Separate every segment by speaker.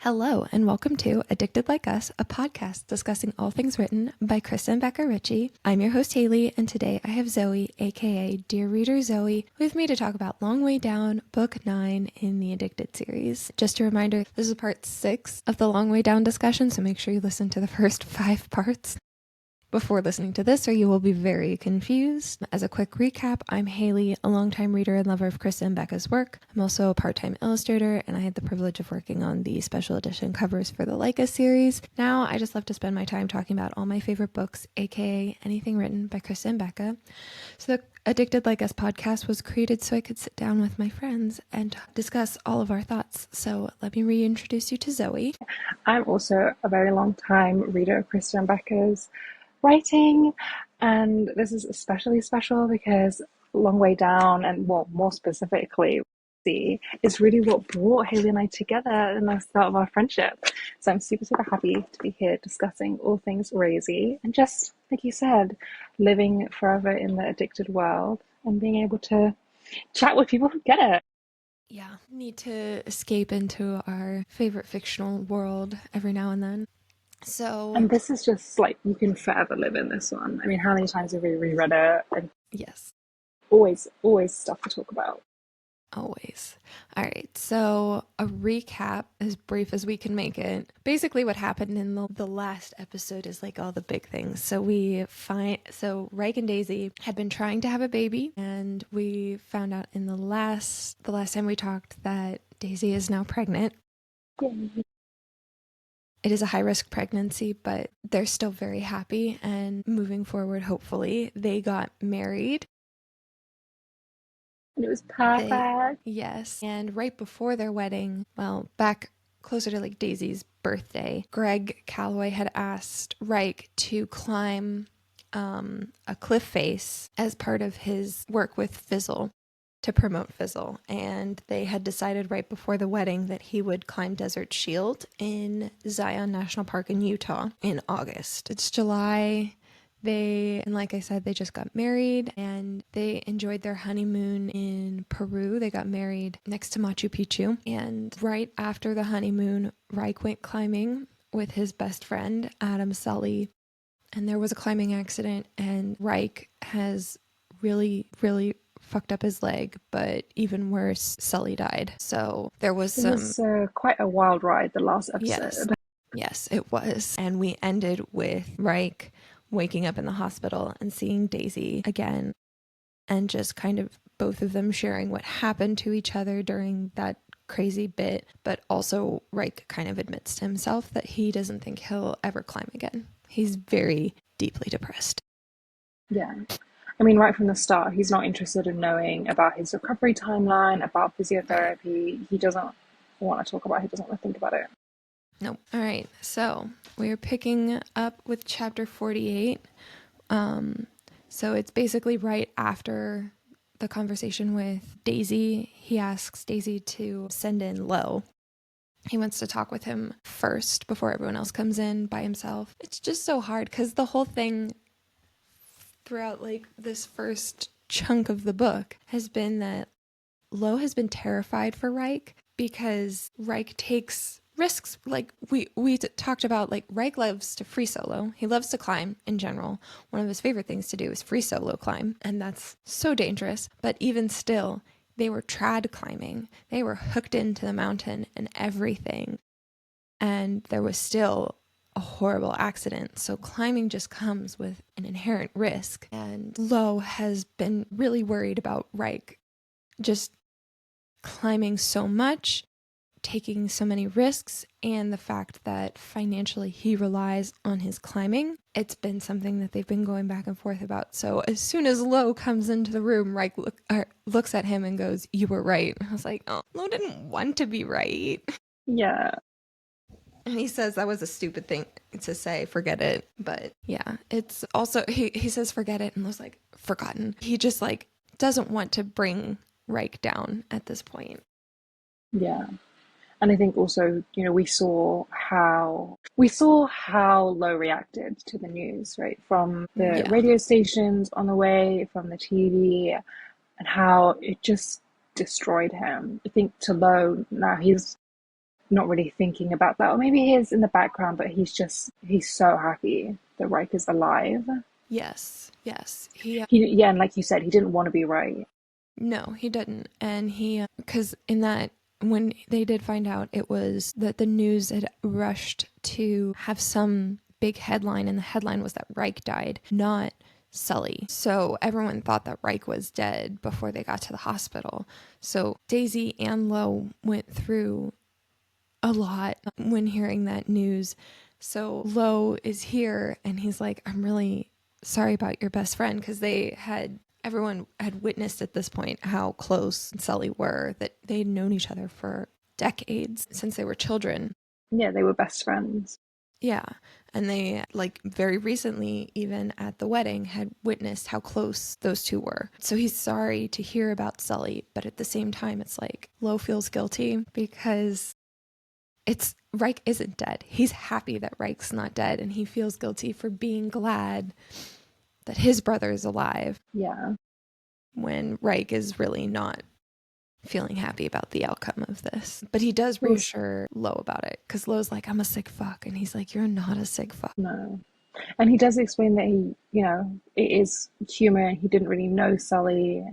Speaker 1: Hello, and welcome to Addicted Like Us, a podcast discussing all things written by Krista and Becca Ritchie. I'm your host, Haley, and today I have Zoe, aka Dear Reader Zoe, with me to talk about Long Way Down, Book 9 in the Addicted series. Just a reminder, this is part 6 of the Long Way Down discussion, so make sure you listen to the first 5 parts before listening to this, or you will be very confused. As a quick recap, I'm Haley, a longtime reader and lover of Krista and Becca's work. I'm also a part-time illustrator, and I had the privilege of working on the special edition covers for the Like Us series. Now, I just love to spend my time talking about all my favorite books, aka anything written by Krista and Becca. So the Addicted Like Us podcast was created so I could sit down with my friends and discuss all of our thoughts. So let me reintroduce you to Zoe.
Speaker 2: I'm also a very long time reader of Krista and Becca's writing, and this is especially special because Long Way Down, and well, more specifically, is really what brought Haley and I together in the start of our friendship. So I'm super happy to be here discussing all things Rosie and just, like you said, living forever in the addicted world and being able to chat with people who get it.
Speaker 1: Yeah, need to escape into our favorite fictional world every now and then. So,
Speaker 2: And this is just like, you can forever live in this one. I mean, how many times have we reread it? And
Speaker 1: yes,
Speaker 2: always stuff to talk about.
Speaker 1: always. All right, so a recap, as brief as we can make it. Basically, what happened in the last episode is like all the big things. So Reich and Daisy had been trying to have a baby, and we found out in the last time we talked that Daisy is now pregnant.
Speaker 2: Yeah.
Speaker 1: It is a high-risk pregnancy, but they're still very happy, and moving forward, hopefully, they got married.
Speaker 2: And it was perfect.
Speaker 1: Yes. And right before their wedding, well, back closer to like Daisy's birthday, Greg Calloway had asked Reich to climb a cliff face as part of his work with Fizzle, to promote Fizzle, and they had decided right before the wedding that he would climb Desert Shield in Zion National Park in Utah in August. It's July. And like I said, they just got married and they enjoyed their honeymoon in Peru. They got married next to Machu Picchu. And right after the honeymoon, Reich went climbing with his best friend, Adam Sully. And there was a climbing accident, and Reich has really fucked up his leg, but even worse, Sully died. So there was
Speaker 2: It was quite a wild ride, the last episode.
Speaker 1: Yes, it was. And we ended with Reich waking up in the hospital and seeing Daisy again, and just kind of both of them sharing what happened to each other during that crazy bit, but also Reich kind of admits to himself that he doesn't think he'll ever climb again. He's very deeply depressed.
Speaker 2: Yeah. I mean, right from the start, he's not interested in knowing about his recovery timeline, about physiotherapy. He doesn't want to talk about it. He doesn't want to think about it.
Speaker 1: Nope. All right. So we're picking up with chapter 48. So it's basically right after the conversation with Daisy. He asks Daisy to send in Lo. He wants to talk with him first before everyone else comes in by himself. It's just so hard because the whole thing throughout like this first chunk of the book has been that Lo has been terrified for Reich because Reich takes risks. Like we talked about, like Reich loves to free solo. He loves to climb in general. One of his favorite things to do is free solo climb, and that's so dangerous. But even still, they were trad climbing. They were hooked into the mountain and everything. And there was still a horrible accident. So climbing just comes with an inherent risk. And Lo has been really worried about Reich just climbing so much, taking so many risks, and the fact that financially he relies on his climbing. It's been something that they've been going back and forth about. So as soon as Lo comes into the room, Reich looks at him and goes, "You were right." I was like, oh, Lo didn't want to be right.
Speaker 2: Yeah.
Speaker 1: And he says that was a stupid thing to say, forget it. But yeah, it's also, he says forget it, and Lo's like, forgotten. He just like doesn't want to bring Reich down at this point.
Speaker 2: Yeah. And I think also, we saw how Lo reacted to the news, right? From the radio stations on the way, from the TV, and how it just destroyed him. I think to Lo, now he's not really thinking about that. Or maybe he is in the background, but he's so happy that Reich is alive.
Speaker 1: Yes, yes.
Speaker 2: Yeah, and like you said, he didn't want to be right.
Speaker 1: No, he didn't. And because in that, when they did find out, it was that the news had rushed to have some big headline, and the headline was that Reich died, not Sully. So everyone thought that Reich was dead before they got to the hospital. So Daisy and Lo went through a lot when hearing that news. So Lo is here, and he's like, I'm really sorry about your best friend, because everyone had witnessed at this point how close Sully were, that they'd known each other for decades since they were children.
Speaker 2: Yeah, they were best friends.
Speaker 1: Yeah. And they, like, very recently, even at the wedding, had witnessed how close those two were. So he's sorry to hear about Sully, but at the same time, it's like Lo feels guilty because Reich isn't dead. He's happy that Reich's not dead, and he feels guilty for being glad that his brother is alive
Speaker 2: Yeah.
Speaker 1: when Reich is really not feeling happy about the outcome of this. But he does
Speaker 2: Was
Speaker 1: reassure Lo about it, because Lo's like, I'm a sick fuck. And he's like, you're not a sick fuck.
Speaker 2: no. And he does explain that it is humor. He didn't really know Sully.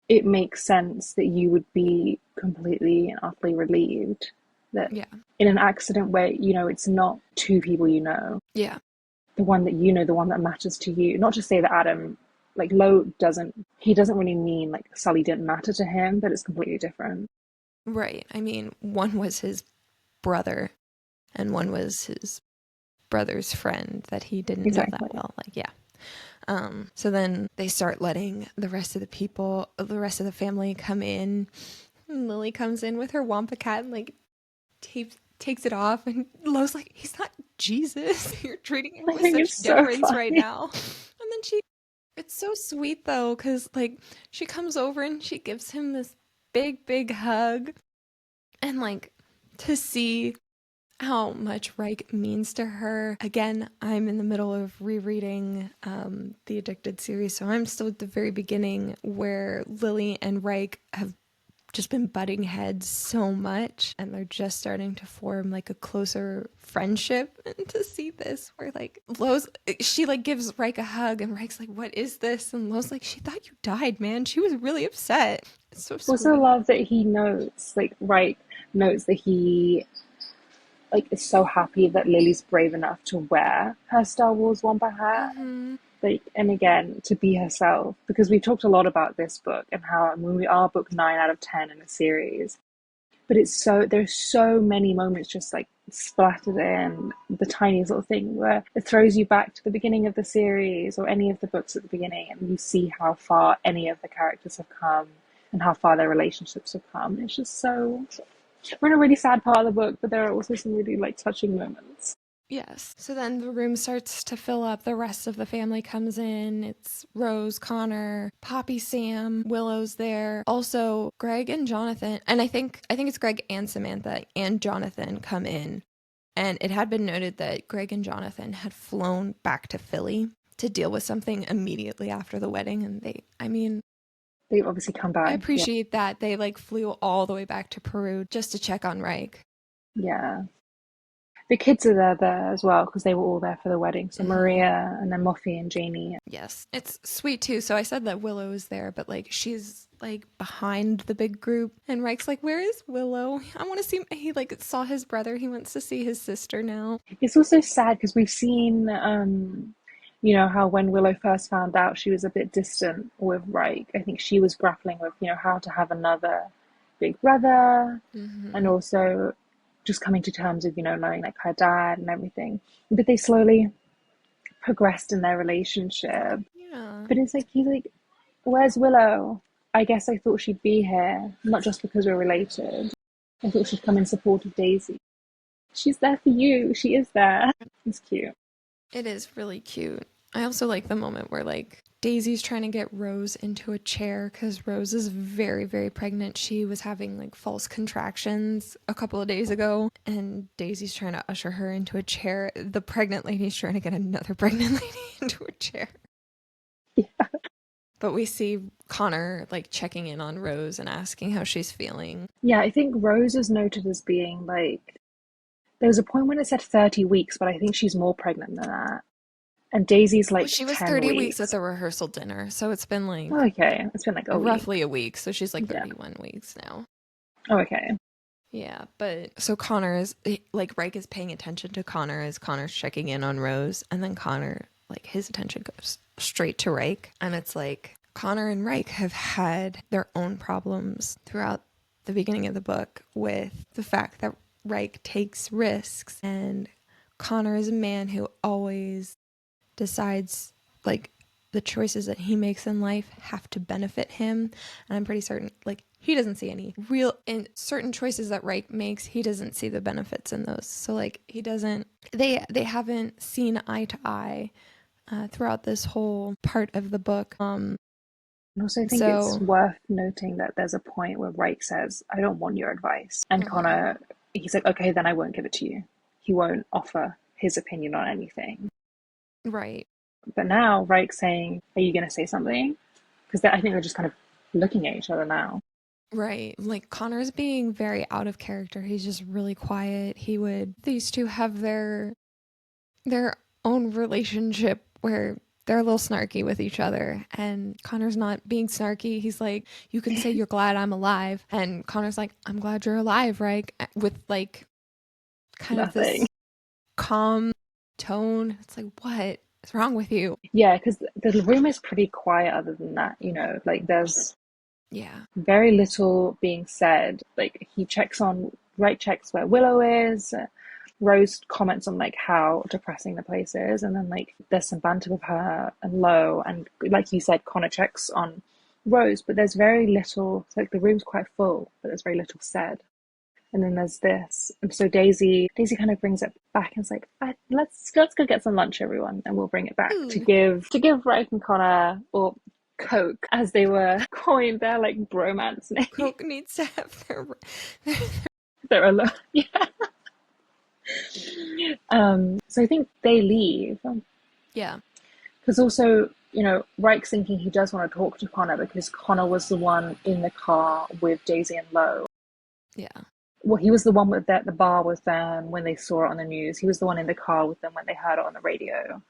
Speaker 2: It makes sense that you would be completely and utterly relieved that
Speaker 1: Yeah.
Speaker 2: in an accident where, it's not two people
Speaker 1: Yeah.
Speaker 2: the one that the one that matters to you. Not to say that Adam, like Lo he doesn't really mean like Sully didn't matter to him, but it's completely different.
Speaker 1: Right. I mean, one was his brother, and one was his brother's friend that he didn't know that
Speaker 2: Exactly.
Speaker 1: well. Like, yeah. So then they start letting the rest of the family come in. And Lily comes in with her Wampa cat and like takes it off, and Lo's like, he's not Jesus. You're treating him
Speaker 2: I
Speaker 1: with
Speaker 2: think
Speaker 1: such
Speaker 2: it's so
Speaker 1: deference right
Speaker 2: funny.
Speaker 1: now. And then it's so sweet though, because like she comes over and she gives him this big hug, and like to see how much Reich means to her. Again, I'm in the middle of rereading the Addicted series, so I'm still at the very beginning where Lily and Reich have just been butting heads so much, and they're just starting to form like a closer friendship. And to see this, where like she like gives Reich a hug, and Reich's like, what is this? And Lo's like, she thought you died, man. She was really upset. It's so
Speaker 2: Also
Speaker 1: sweet.
Speaker 2: love that he notes, like Reich notes that he like is so happy that Lily's brave enough to wear her Star Wars Wampa hat.
Speaker 1: Mm-hmm.
Speaker 2: Like, and again, to be herself, because we talked a lot about this book and how when we are book 9 out of 10 in a series, but there's so many moments just like splattered in the tiniest little thing where it throws you back to the beginning of the series or any of the books at the beginning, and you see how far any of the characters have come and how far their relationships have come. It's just so, we're in a really sad part of the book, but there are also some really like touching moments.
Speaker 1: Yes. So then the room starts to fill up. The rest of the family comes in. It's Rose, Connor, Poppy, Sam, Willow's there. Also, Greg and Jonathan. And I think it's Greg and Samantha and Jonathan come in. And it had been noted that Greg and Jonathan had flown back to Philly to deal with something immediately after the wedding. And
Speaker 2: They've obviously come
Speaker 1: I
Speaker 2: back. Yeah.
Speaker 1: appreciate that. They like flew all the way back to Peru just to check on Reich.
Speaker 2: Yeah. The kids are there as well because they were all there for the wedding. So
Speaker 1: Mm-hmm.
Speaker 2: Maria and then Muffy and Janie.
Speaker 1: Yes, it's sweet too. So I said that Willow is there, but like she's like behind the big group, and Reich's like, "Where is Willow? I want to see." He like saw his brother. He wants to see his sister now.
Speaker 2: It's also sad because we've seen, how when Willow first found out she was a bit distant with Reich. I think she was grappling with, how to have another big brother, and
Speaker 1: Mm-hmm.
Speaker 2: also just coming to terms with, knowing like her dad and everything. But they slowly progressed in their relationship.
Speaker 1: Yeah.
Speaker 2: But it's like he's like, "Where's Willow? I guess I thought she'd be here, not just because we're related. I thought she'd come in support of Daisy. She's there for you. She is there." It's cute.
Speaker 1: It is really cute. I also like the moment where like Daisy's trying to get Rose into a chair because Rose is very, very pregnant. She was having like false contractions a couple of days ago, and Daisy's trying to usher her into a chair. The pregnant lady's trying to get another pregnant lady into a chair. But we see Connor like checking in on Rose and asking how she's feeling.
Speaker 2: Yeah, I think Rose is noted as being like, there was a point when it said 30 weeks, but I think she's more pregnant than that. And Daisy's
Speaker 1: Well,
Speaker 2: like
Speaker 1: she was
Speaker 2: 10
Speaker 1: 30 weeks at
Speaker 2: weeks.
Speaker 1: the rehearsal dinner, so it's been
Speaker 2: Oh,
Speaker 1: like
Speaker 2: okay, it's been like a week.
Speaker 1: roughly a week. So she's like
Speaker 2: Yeah.
Speaker 1: 31 weeks now.
Speaker 2: Oh, okay.
Speaker 1: Yeah, but so Connor is like Reich is paying attention to Connor as Connor's checking in on Rose, and then Connor, like his attention goes straight to Reich, and it's like Connor and Reich have had their own problems throughout the beginning of the book with the fact that Reich takes risks, and Connor is a man who always decides like the choices that he makes in life have to benefit him. And I'm pretty certain like he doesn't see any real in certain choices that Reich makes, he doesn't see the benefits in those. So like he doesn't they haven't seen eye to eye throughout this whole part of the book.
Speaker 2: I also think it's
Speaker 1: So
Speaker 2: worth noting that there's a point where Reich says, I don't want your advice. And Connor, he's like, okay, then I won't give it to you. He won't offer his opinion on anything.
Speaker 1: right.
Speaker 2: But now Reich's saying, are you going to say something? Because I think they're just kind of looking at each other now.
Speaker 1: Right. Like Connor's being very out of character. He's just really quiet. These two have their own relationship where they're a little snarky with each other, and Connor's not being snarky. He's like, you can say you're glad I'm alive, and Connor's like, I'm glad you're alive, right? With like kind of
Speaker 2: Nothing.
Speaker 1: this calm tone. It's like, what is wrong with you?
Speaker 2: Yeah, because the room is pretty quiet other than that, like there's
Speaker 1: Yeah.
Speaker 2: very little being said. Like Reich checks where Willow is. Rose comments on like how depressing the place is, and then like there's some banter with her and Lo, and like you said, Connor checks on Rose, but there's very little. Like the room's quite full, but there's very little said. And then there's this, and so Daisy kind of brings it back and is like, let's go get some lunch, everyone, and we'll bring it back to
Speaker 1: Food.
Speaker 2: give Reich and Connor, or Coke as they were coined, their like bromance name.
Speaker 1: Coke needs to have their
Speaker 2: They're alone. Yeah. So I think they leave
Speaker 1: yeah.
Speaker 2: because also, Reich's thinking he does want to talk to Connor because Connor was the one in the car with Daisy and Lo.
Speaker 1: Yeah.
Speaker 2: Well, he was the one with at the bar with them when they saw it on the news. He was the one in the car with them when they heard it on the radio.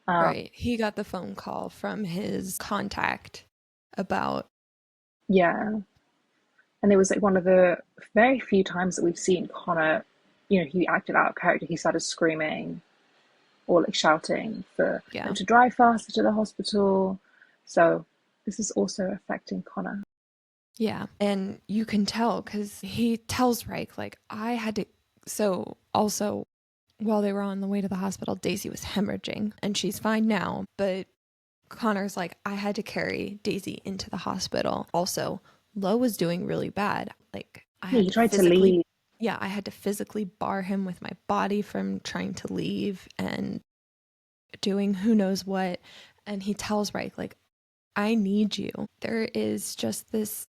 Speaker 1: Right. He got the phone call from his contact about
Speaker 2: Yeah. And it was like one of the very few times that we've seen Connor, he acted out of character. He started screaming or like shouting for
Speaker 1: yeah.
Speaker 2: them to drive faster to the hospital. So this is also affecting Connor.
Speaker 1: Yeah. And you can tell because he tells Reich, like, I had to. So, also, while they were on the way to the hospital, Daisy was hemorrhaging and she's fine now. But Connor's like, I had to carry Daisy into the hospital. Also, Lo was doing really bad. Like,
Speaker 2: Yeah, he tried to leave.
Speaker 1: I had to physically bar him with my body from trying to leave and doing who knows what. And he tells Reich, like, I need you. There is just this,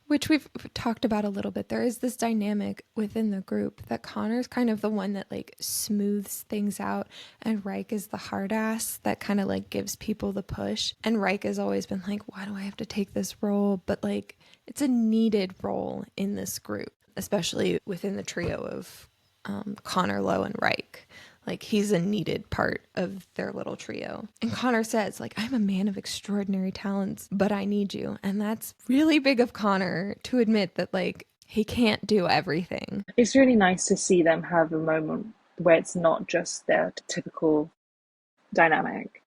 Speaker 1: which we've talked about a little bit. There is this dynamic within the group that Connor's kind of the one that like smooths things out, and Reich is the hard ass that kind of like gives people the push. And Reich has always been like, why do I have to take this role? But like, it's a needed role in this group, especially within the trio of Connor, Lo, and Reich. Like he's a needed part of their little trio. And Connor says, like, I'm a man of extraordinary talents, but I need you. And that's really big of Connor to admit that like he can't do everything.
Speaker 2: It's really nice to see them have a moment where it's not just their typical dynamic.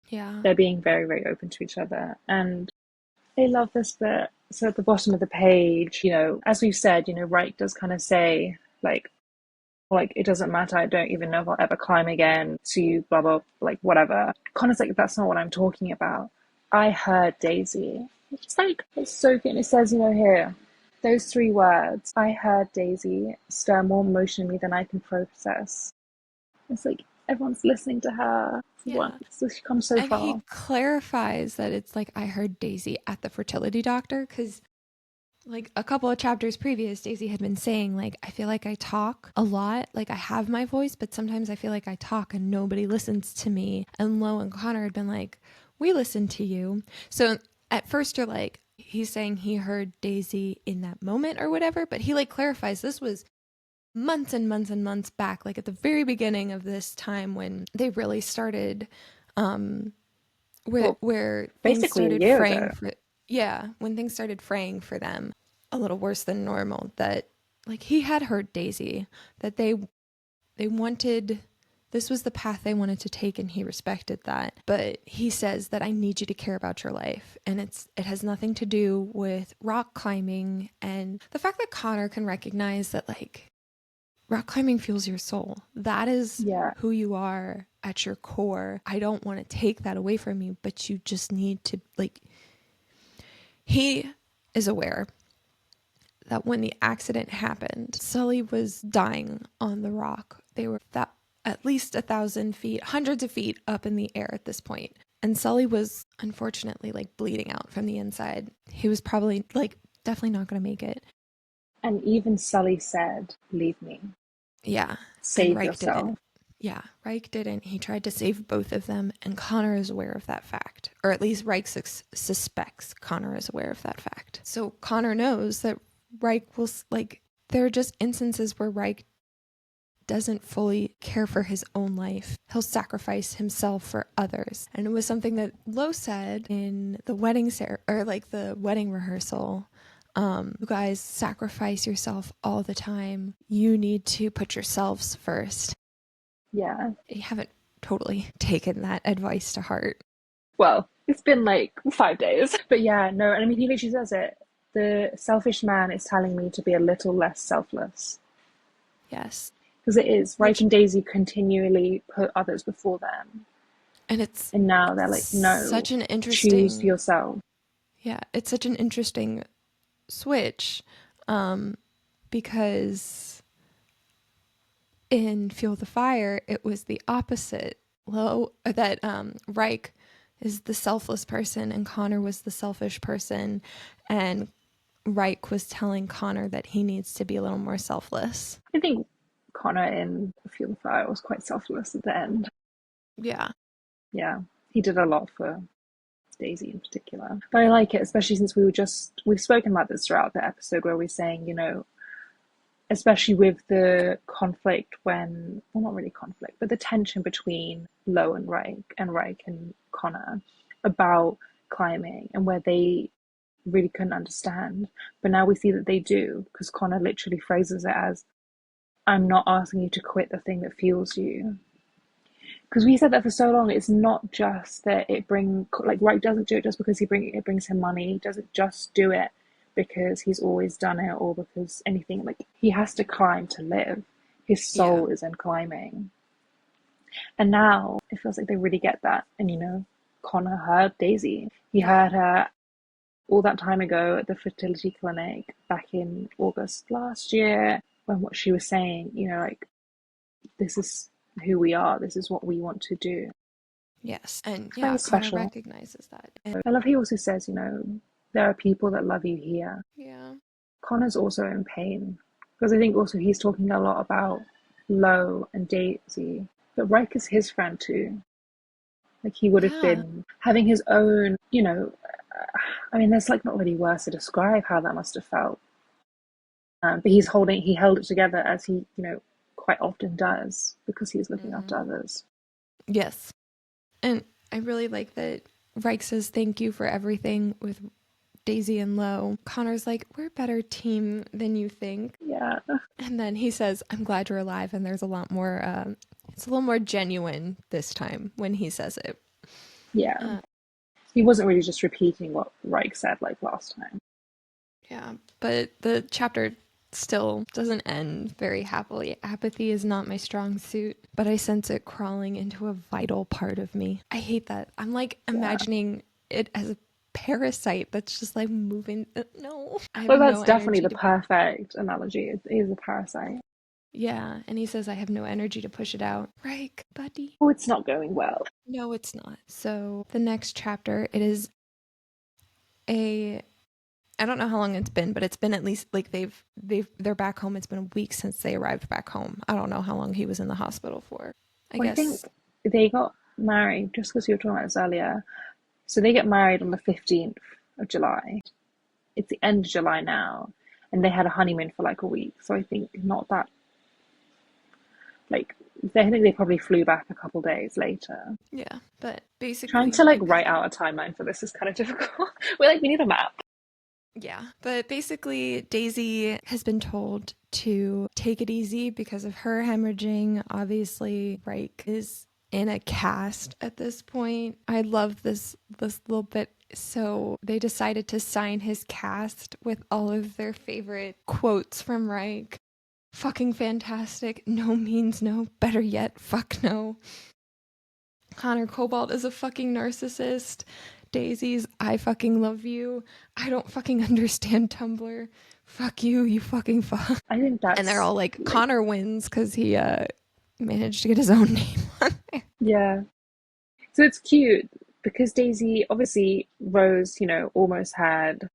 Speaker 1: Yeah.
Speaker 2: They're being very, very open to each other. And I love this bit. So at the bottom of the page, as we've said, Reich does kind of say, like, it doesn't matter, I don't even know if I'll ever climb again, to you, blah, blah, like, whatever. Connor's like, that's not what I'm talking about. I heard Daisy. It's like, it's so good. And it says, here, those 3 words, I heard Daisy, stir more emotion in me than I can process. It's like, everyone's listening to her.
Speaker 1: Yeah.
Speaker 2: So she comes so
Speaker 1: And he
Speaker 2: far.
Speaker 1: clarifies that it's like, I heard Daisy at the fertility doctor because like a couple of chapters previous, Daisy had been saying, like, I feel like I talk a lot. Like, I have my voice, but sometimes I feel like I talk and nobody listens to me. And Lo and Connor had been like, we listened to you. So at first you're like, he's saying he heard Daisy in that moment or whatever, but he like clarifies this was months and months and months back, like at the very beginning of this time when they really started,
Speaker 2: Well,
Speaker 1: where things
Speaker 2: basically a
Speaker 1: started
Speaker 2: year
Speaker 1: fraying
Speaker 2: ago.
Speaker 1: for, yeah, when things started fraying for them a little worse than normal, that like he had heard Daisy, that they wanted, this was the path they wanted to take, and he respected that. But he says that I need you to care about your life, and it has nothing to do with rock climbing. And the fact that Connor can recognize that like rock climbing fuels your soul, that is
Speaker 2: Yeah.
Speaker 1: who you are at your core. I don't want to take that away from you, but you just need to like, he is aware that when the accident happened, Sully was dying on the rock. They were that at least 1,000 feet, hundreds of feet up in the air at this point. And Sully was unfortunately like bleeding out from the inside. He was probably like definitely not going to make it.
Speaker 2: And even Sully said, leave me.
Speaker 1: Yeah. And
Speaker 2: Save
Speaker 1: Reich didn't.
Speaker 2: yourself.
Speaker 1: Yeah, Reich didn't. He tried to save both of them, and Connor is aware of that fact. Or at least Reich suspects Connor is aware of that fact. So Connor knows that Reich will, like, there are just instances where Reich doesn't fully care for his own life. He'll sacrifice himself for others. And it was something that Lo said in the wedding or like the wedding rehearsal. You guys sacrifice yourself all the time. You need to put yourselves first.
Speaker 2: Yeah.
Speaker 1: You haven't totally taken that advice to heart.
Speaker 2: Well, it's been like 5 days. But yeah, no, and I mean, he literally says it. The selfish man is telling me to be a little less selfless.
Speaker 1: Yes.
Speaker 2: Because it is. Reich
Speaker 1: Which,
Speaker 2: and Daisy continually put others before them.
Speaker 1: and it's
Speaker 2: And now they're like, no,
Speaker 1: such an
Speaker 2: choose
Speaker 1: interesting,
Speaker 2: yourself.
Speaker 1: yeah, it's such an interesting switch, because in Fuel the Fire, it was the opposite. Reich is the selfless person and Connor was the selfish person, and Reich was telling Connor that he needs to be a little more selfless.
Speaker 2: I think Connor in Fuel the Fire was quite selfless at the end.
Speaker 1: Yeah.
Speaker 2: Yeah, he did a lot for Daisy in particular. But I like it, especially since we've spoken about this throughout the episode where we're saying, especially with the conflict well, not really conflict, but the tension between Lo and Reich and Connor about climbing and where they really couldn't understand. But now we see that they do, because Connor literally phrases it as, I'm not asking you to quit the thing that fuels you. Because we said that for so long, it's not just that Reich doesn't do it just because it brings him money. He doesn't just do it because he's always done it or because anything. Like, he has to climb to live. His
Speaker 1: Yeah.
Speaker 2: soul is in climbing. And now it feels like they really get that. And Connor heard Daisy. He
Speaker 1: Yeah.
Speaker 2: heard her all that time ago at the fertility clinic back in August last year, when what she was saying, like, this is who we are, this is what we want to do.
Speaker 1: Yes. And
Speaker 2: It's
Speaker 1: yeah,
Speaker 2: very
Speaker 1: Connor
Speaker 2: special.
Speaker 1: recognizes that. And
Speaker 2: I love he also says, there are people that love you here.
Speaker 1: yeah.
Speaker 2: Connor's also in pain because I think also he's talking a lot about Lo and Daisy, but Reich is his friend too. Like, he would have
Speaker 1: Yeah.
Speaker 2: been having his own, I mean, there's like not really words to describe how that must have felt. But he held it together as he, quite often does because he's looking after
Speaker 1: Mm-hmm.
Speaker 2: others.
Speaker 1: Yes. And I really like that Reich says thank you for everything with Daisy and Lo. Connor's like, we're a better team than you think.
Speaker 2: Yeah.
Speaker 1: And then he says, I'm glad you're alive. And there's a lot more, it's a little more genuine this time when he says it.
Speaker 2: Yeah.
Speaker 1: Uh,
Speaker 2: He wasn't really just repeating what Reich said like last time.
Speaker 1: yeah. But the chapter still doesn't end very happily. Apathy is not my strong suit, but I sense it crawling into a vital part of me. I hate that. I'm like
Speaker 2: Yeah.
Speaker 1: imagining it as a parasite that's just like moving. No, I have
Speaker 2: Well,
Speaker 1: no
Speaker 2: that's definitely
Speaker 1: energy
Speaker 2: the
Speaker 1: to.
Speaker 2: perfect analogy. It is a parasite.
Speaker 1: Yeah. And he says, I have no energy to push it out. Right, buddy.
Speaker 2: Oh, it's not going well.
Speaker 1: No, it's not. So the next chapter, it is a, I don't know how long it's been, but it's been at least like they're back home. It's been a week since they arrived back home. I don't know how long he was in the hospital for. I
Speaker 2: Well, I
Speaker 1: guess.
Speaker 2: think they got married, just because you were talking about this earlier. So they get married on the 15th of July. It's the end of July now, and they had a honeymoon for like a week. So I think not that, like, I think they probably flew back a couple days later.
Speaker 1: Yeah, but
Speaker 2: Trying
Speaker 1: basically,
Speaker 2: to like
Speaker 1: like,
Speaker 2: write out a timeline for this is kind of difficult. We need a map.
Speaker 1: yeah, but basically, Daisy has been told to take it easy because of her hemorrhaging. Obviously, Reich is in a cast at this point. I love this little bit. So they decided to sign his cast with all of their favorite quotes from Reich. Fucking fantastic. No means no. Better yet, fuck no. Connor Cobalt is a fucking narcissist. Daisy's I fucking love you. I don't fucking understand Tumblr. Fuck you, you fucking fuck.
Speaker 2: I think
Speaker 1: And they're
Speaker 2: that's
Speaker 1: all like, Connor wins because he managed to get his own name on there.
Speaker 2: yeah. So it's cute because Daisy, obviously, Rose, almost had,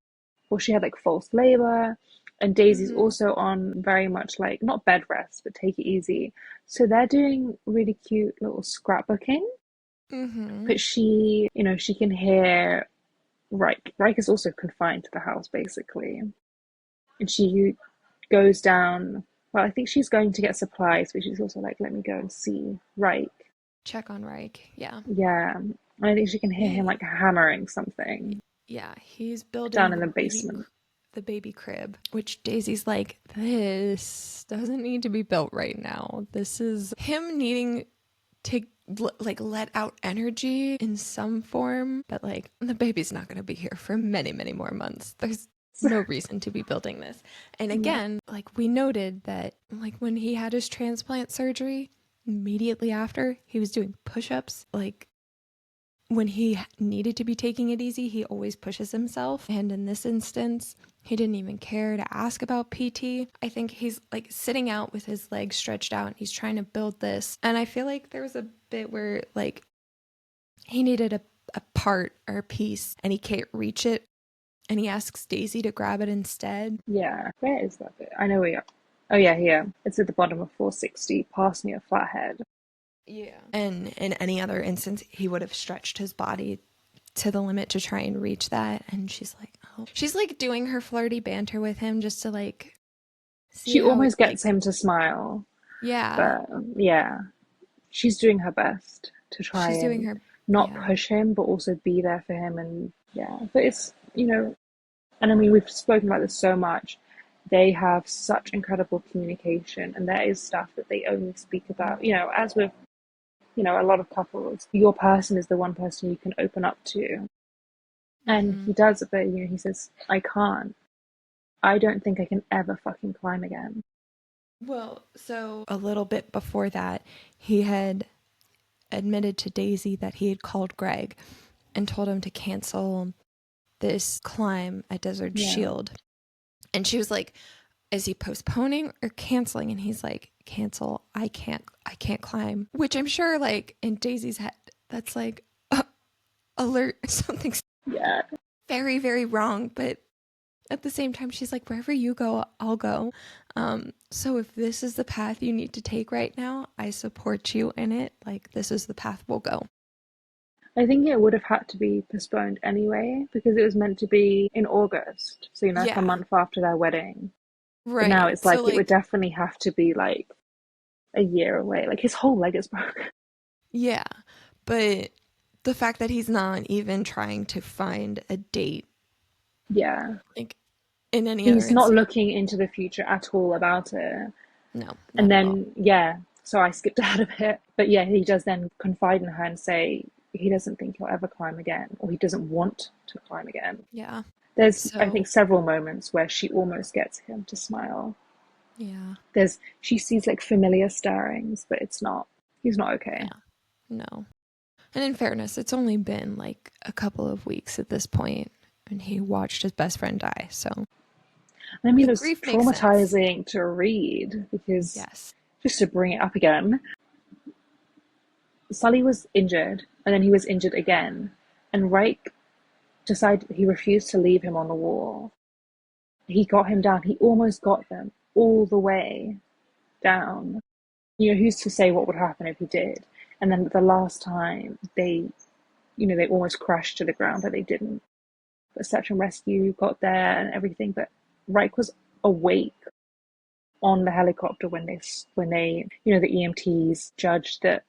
Speaker 2: well, she had like false labor, and Daisy's
Speaker 1: Mm-hmm.
Speaker 2: also on very much like not bed rest, but take it easy. So they're doing really cute little scrapbooking.
Speaker 1: Mm-hmm.
Speaker 2: But she can hear Reich. Reich is also confined to the house basically, and she goes down. Well, I think she's going to get supplies, but she's also like, let me go and see Reich.
Speaker 1: Check on Reich. Yeah.
Speaker 2: Yeah. And I think she can hear him
Speaker 1: He
Speaker 2: like hammering something
Speaker 1: yeah, he's
Speaker 2: down
Speaker 1: building
Speaker 2: in the basement.
Speaker 1: the baby crib, which Daisy's like, this doesn't need to be built right now. This is him needing to like let out energy in some form, but like the baby's not going to be here for many, many more months. There's no reason to be building this. And
Speaker 2: No.
Speaker 1: again, like we noted that like when he had his transplant surgery, immediately after, he was doing push-ups. Like when he needed to be taking it easy, he always pushes himself. And in this instance, he didn't even care to ask about PT. I think he's like sitting out with his legs stretched out and he's trying to build this. And I feel like there was a bit where like he needed a part or a piece and he can't reach it. And he asks Daisy to grab it instead.
Speaker 2: Yeah. Where is that bit? I know where you are. Oh yeah, here. It's at the bottom of 460, past near Flathead.
Speaker 1: Yeah. And in any other instance, he would have stretched his body to the limit to try and reach that. And she's like, oh. She's like doing her flirty banter with him just to like see
Speaker 2: She
Speaker 1: how,
Speaker 2: almost
Speaker 1: like,
Speaker 2: gets him to smile,
Speaker 1: yeah,
Speaker 2: but yeah, she's doing her best to try
Speaker 1: she's doing
Speaker 2: and
Speaker 1: her,
Speaker 2: not
Speaker 1: yeah.
Speaker 2: push him, but also be there for him. And yeah, but it's, and I mean, we've spoken about this so much. They have such incredible communication, and there is stuff that they only speak about. As with, a lot of couples, your person is the one person you can open up to. And
Speaker 1: Mm-hmm.
Speaker 2: he does, but, he says, I can't. I don't think I can ever fucking climb again.
Speaker 1: Well, so a little bit before that, he had admitted to Daisy that he had called Greg and told him to cancel this climb at Desert
Speaker 2: Yeah.
Speaker 1: Shield. And she was like, is he postponing or canceling? And he's like, cancel. I can't climb. Which I'm sure like in Daisy's head, that's like alert, something's
Speaker 2: Yeah.
Speaker 1: very, very wrong. But at the same time, she's like, wherever you go, I'll go. So if this is the path you need to take right now, I support you in it. Like, this is the path we'll go.
Speaker 2: I think it would have had to be postponed anyway because it was meant to be in August. So, like a
Speaker 1: Yeah,
Speaker 2: month after their wedding. But now
Speaker 1: right.
Speaker 2: it's
Speaker 1: So
Speaker 2: like it would
Speaker 1: like,
Speaker 2: definitely have to be like a year away. Like his whole leg is broken.
Speaker 1: yeah. But the fact that he's not even trying to find a date,
Speaker 2: Yeah.
Speaker 1: like in any other
Speaker 2: He's not
Speaker 1: instance,
Speaker 2: looking into the future at all about it.
Speaker 1: no,
Speaker 2: And
Speaker 1: not at all.
Speaker 2: then, yeah, so I skipped ahead of it. But yeah, he does then confide in her and say he doesn't think he'll ever climb again, or he doesn't want to climb again.
Speaker 1: Yeah.
Speaker 2: There's, I
Speaker 1: So,
Speaker 2: think, several moments where she almost gets him to smile.
Speaker 1: yeah.
Speaker 2: She sees like familiar stirrings, but he's not okay.
Speaker 1: Yeah. No. And in fairness, it's only been like a couple of weeks at this point, and he watched his best friend die. So
Speaker 2: And I mean,
Speaker 1: the
Speaker 2: it was
Speaker 1: grief makes sense.
Speaker 2: traumatizing to read because,
Speaker 1: Yes.
Speaker 2: just to bring it up again, Sully was injured and then he was injured again. And Reich decided he refused to leave him on the wall. He got him down. He almost got them all the way down. Who's to say what would happen if he did? And then the last time they almost crashed to the ground, but they didn't. But search and rescue got there and everything. But Reich was awake on the helicopter when they the EMTs judged that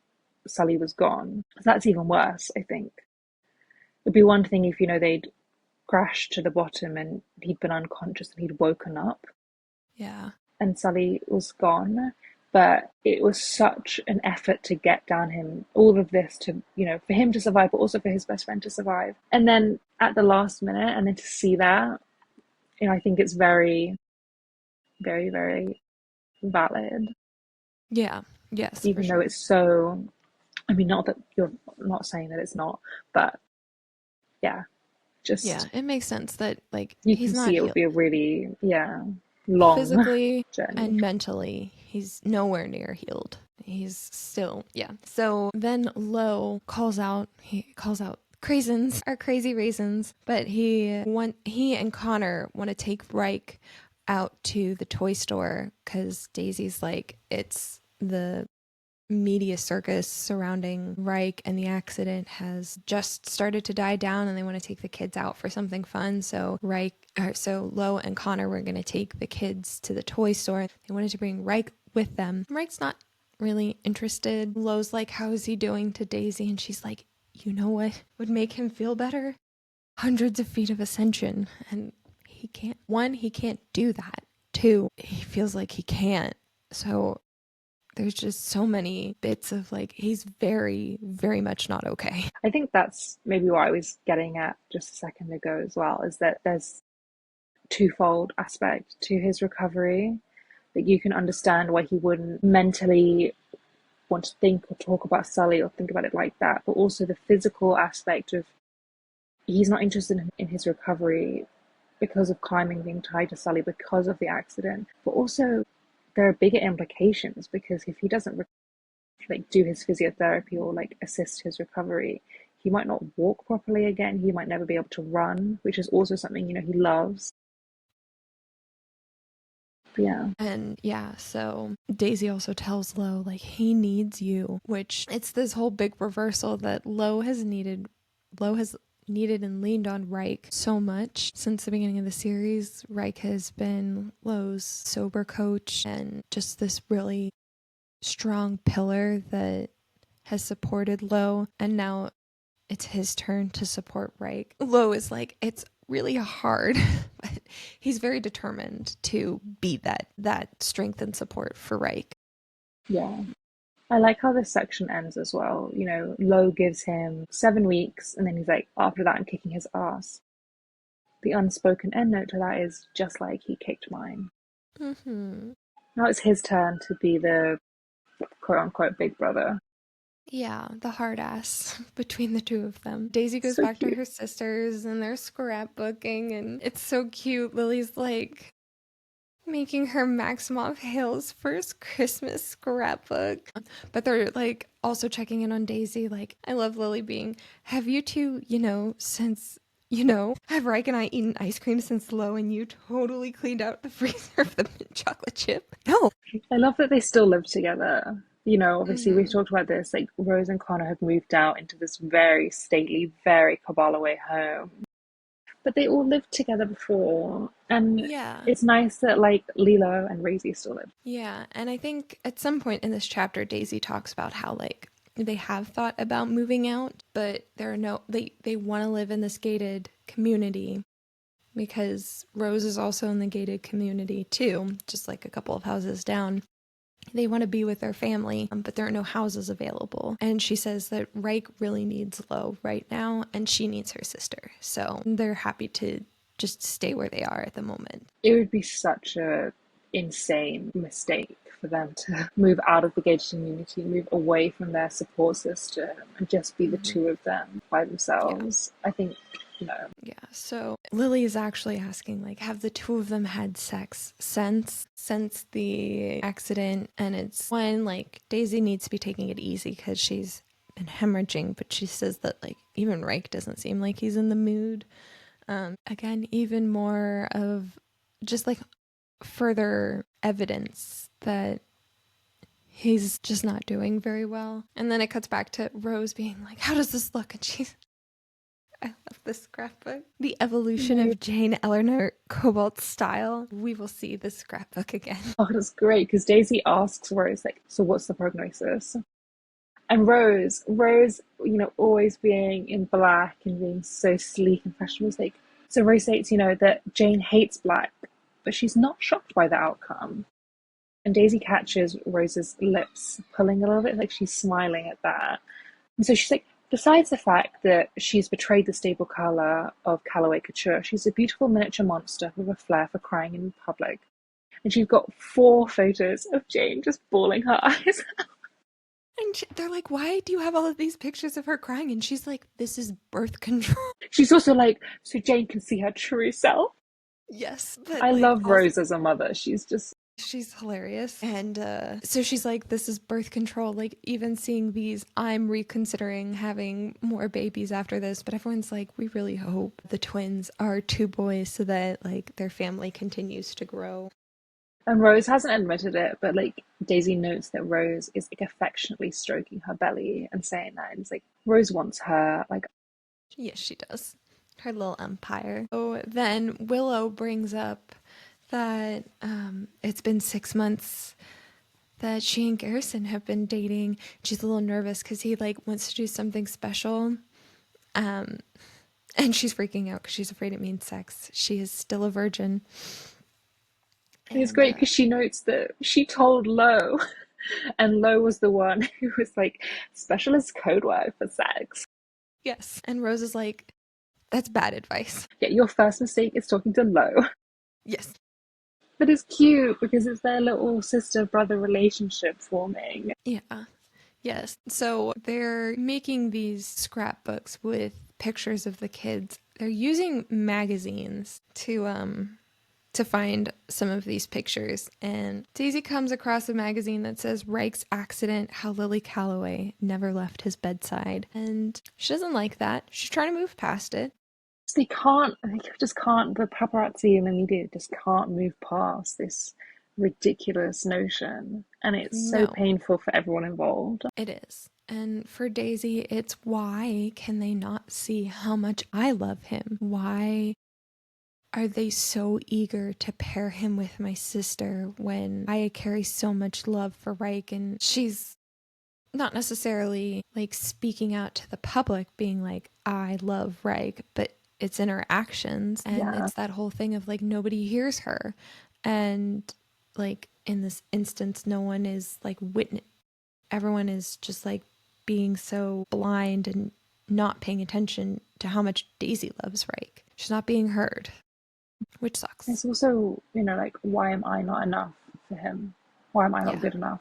Speaker 2: Sully was gone. So that's even worse, I think. It'd be one thing if they'd crashed to the bottom and he'd been unconscious and he'd woken up
Speaker 1: Yeah.
Speaker 2: and Sully was gone. But it was such an effort to get down him, all of this to, for him to survive, but also for his best friend to survive. And then at the last minute, and then to see that, I think it's very, very, very valid.
Speaker 1: Yeah. Yes, for
Speaker 2: Even though
Speaker 1: sure.
Speaker 2: it's so, I mean, not that you're not saying that it's not, but yeah,
Speaker 1: Yeah,
Speaker 2: just
Speaker 1: it makes sense that like
Speaker 2: you
Speaker 1: he's
Speaker 2: can
Speaker 1: not
Speaker 2: see it would
Speaker 1: healed
Speaker 2: be a really, yeah, long
Speaker 1: physically
Speaker 2: journey.
Speaker 1: and mentally. He's nowhere near healed. He's still, yeah. So then Lo he calls out craisins, our crazy raisins, but he and Connor want to take Reich out to the toy store because Daisy's like, it's the media circus surrounding Reich and the accident has just started to die down and they want to take the kids out for something fun. So Lo and Connor were going to take the kids to the toy store. They wanted to bring Reich with them. Reich's not really interested. Lo's like, how is he doing to Daisy? And she's like, you know what would make him feel better? Hundreds of feet of ascension. And he can't do that. Two, he feels like he can't. So there's just so many bits of like he's very, very much not okay.
Speaker 2: I think that's maybe what I was getting at just a second ago as well, is that there's twofold aspect to his recovery, that you can understand why he wouldn't mentally want to think or talk about Sully or think about it like that, but also the physical aspect of he's not interested in his recovery because of climbing being tied to Sully because of the accident, but also there are bigger implications because if he doesn't like do his physiotherapy or like assist his recovery, he might not walk properly again. He might never be able to run, which is also something he loves. But yeah,
Speaker 1: And yeah, so Daisy also tells Lo like he needs you, which it's this whole big reversal that Lo has needed and leaned on Reich so much since the beginning of the series. Reich has been Lo's sober coach and just this really strong pillar that has supported Lo, and now it's his turn to support Reich. Lo is like, it's really hard, but he's very determined to be that strength and support for Reich.
Speaker 2: yeah. I like how this section ends as well. Lo gives him 7 weeks, and then he's like, after that, I'm kicking his ass. The unspoken end note to that is just like he kicked mine.
Speaker 1: Mm-hmm.
Speaker 2: Now it's his turn to be the quote unquote big brother.
Speaker 1: Yeah, the hard ass between the two of them. Daisy goes
Speaker 2: So
Speaker 1: back to
Speaker 2: cute.
Speaker 1: her sisters and they're scrapbooking, and it's so cute. Lily's like making her Maximoff Hale's first Christmas scrapbook. But they're like also checking in on Daisy. Like, I love Lily being, have you two, since, have Reich and I eaten ice cream since Lo and you totally cleaned out the freezer of the mint chocolate chip? No.
Speaker 2: I love that they still live together. Obviously we've
Speaker 1: Mm-hmm.
Speaker 2: talked about this, like Rose and Connor have moved out into this very stately, very Kabbalah way home. But they all lived together before. And
Speaker 1: Yeah.
Speaker 2: it's nice that like Lilo and Rosie still live.
Speaker 1: Yeah, and I think at some point in this chapter, Daisy talks about how like they have thought about moving out, but they want to live in this gated community because Rose is also in the gated community too, just like a couple of houses down. They want to be with their family, but there are no houses available. And she says that Reich really needs Lo right now, and she needs her sister. So they're happy to just stay where they are at the moment.
Speaker 2: It would be such a insane mistake for them to move out of the gated community, move away from their support system, and just be the
Speaker 1: Mm-hmm.
Speaker 2: two of them by
Speaker 1: Yeah.
Speaker 2: themselves. I think,
Speaker 1: Yeah, so Lily is actually asking, like, have the two of them had sex since the accident? And it's when, like, Daisy needs to be taking it easy because she's been hemorrhaging, but she says that, like, even Reich doesn't seem like he's in the mood. Again, even more of just, like, further evidence that he's just not doing very well. And then it cuts back to Rose being like, how does this look? And she's I love this scrapbook. The evolution
Speaker 2: No.
Speaker 1: of Jane Eleanor Cobalt's style. We will see this scrapbook again.
Speaker 2: Oh, that's great because Daisy asks Rose, like, so what's the prognosis? And Rose, always being in black and being so sleek and fashionable, is like, so Rose states, that Jane hates black, but she's not shocked by the outcome. And Daisy catches Rose's lips pulling a little bit, like she's smiling at that. And so she's like, besides the fact that she's betrayed the stable colour of Callaway couture, she's a beautiful miniature monster with a flair for crying in public. And she's got 4 photos of Jane just bawling her eyes.
Speaker 1: And they're like, why do you have all of these pictures of her crying? And she's like, this is birth control.
Speaker 2: She's also like, so Jane can see her true self.
Speaker 1: Yes, but
Speaker 2: I
Speaker 1: like
Speaker 2: love
Speaker 1: also
Speaker 2: Rose as a mother.
Speaker 1: she's hilarious. And so she's like, this is birth control. Like, even seeing these, I'm reconsidering having more babies after this. But everyone's like, we really hope the twins are 2 boys so that like their family continues to grow.
Speaker 2: And Rose hasn't admitted it, but like Daisy notes that Rose is like affectionately stroking her belly and saying that. And it's like Rose wants her. Like,
Speaker 1: Yes, she does. Her little empire. Oh, then Willow brings up that it's been 6 months that she and Garrison have been dating. She's a little nervous because he like wants to do something special. Um, and she's freaking out because she's afraid it means sex. She is still a virgin.
Speaker 2: it's
Speaker 1: And
Speaker 2: great because she notes that she told Lo, and Lo was the one who was like specialist code word for sex.
Speaker 1: yes. And Rose is like, that's bad advice.
Speaker 2: Yeah, your first mistake is talking to Lo.
Speaker 1: Yes.
Speaker 2: But it's cute because it's their little sister-brother relationship forming.
Speaker 1: Yeah. Yes. So they're making these scrapbooks with pictures of the kids. They're using magazines to find some of these pictures. And Daisy comes across a magazine that says Reich's accident, how Lily Calloway never left his bedside. And she doesn't like that. She's trying to move past it.
Speaker 2: They just can't, the paparazzi and the media just can't move past this ridiculous notion. And it's so
Speaker 1: No,
Speaker 2: painful for everyone involved.
Speaker 1: it is. And for Daisy, it's why can they not see how much I love him? Why are they so eager to pair him with my sister when I carry so much love for Reich? And she's not necessarily like speaking out to the public, being like, I love Reich, but it's in her actions. And
Speaker 2: Yeah.
Speaker 1: it's that whole thing of like, nobody hears her. And like in this instance, no one is like everyone is just like being so blind and not paying attention to how much Daisy loves Reich. She's not being heard, which sucks.
Speaker 2: It's also, like, why am I not enough for him? Why am I not
Speaker 1: Yeah.
Speaker 2: good enough?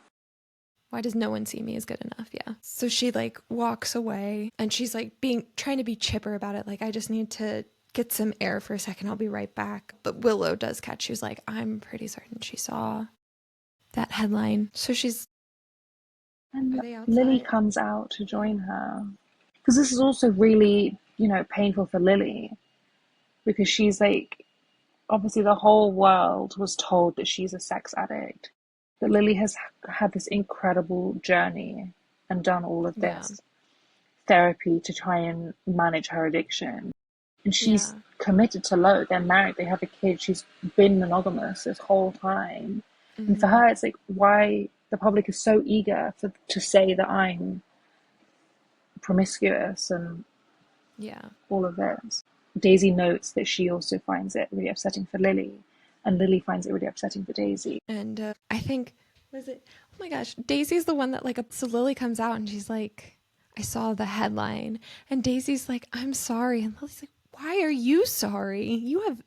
Speaker 1: Why does no one see me as good enough? Yeah. So she like walks away and she's like trying to be chipper about it. Like, I just need to get some air for a second. I'll be right back. But Willow does catch. She was like, I'm pretty certain she saw that headline. So
Speaker 2: And
Speaker 1: are they
Speaker 2: Lily
Speaker 1: outside?
Speaker 2: comes out to join her. Because this is also really, painful for Lily. Because she's like, obviously the whole world was told that she's a sex addict. But Lily has had this incredible journey and done all of
Speaker 1: Yeah.
Speaker 2: this therapy to try and manage her addiction. And she's
Speaker 1: Yeah.
Speaker 2: committed to Lo. They're married, they have a kid. She's been monogamous this whole time. And for
Speaker 1: Mm-hmm.
Speaker 2: her, it's like, why the public is so eager to say that I'm promiscuous and
Speaker 1: Yeah.
Speaker 2: all of this. Daisy notes that she also finds it really upsetting for Lily, and Lily finds it really upsetting for Daisy.
Speaker 1: And I think, was it? Oh my gosh, Daisy's the one that like, so Lily comes out and she's like, I saw the headline. And Daisy's like, I'm sorry. And Lily's like, why are you sorry? You have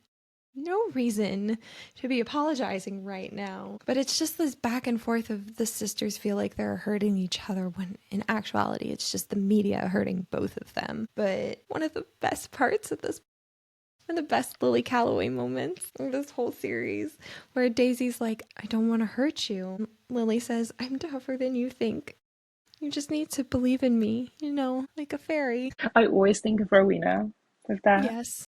Speaker 1: no reason to be apologizing right now. But it's just this back and forth of the sisters feel like they're hurting each other when in actuality it's just the media hurting both of them. But one of the best parts of this, one of the best Lily Calloway moments of this whole series, where Daisy's like, I don't want to hurt you. Lily says, I'm tougher than you think. You just need to believe in me, like a fairy.
Speaker 2: I always think of Rowena with that.
Speaker 1: Yes.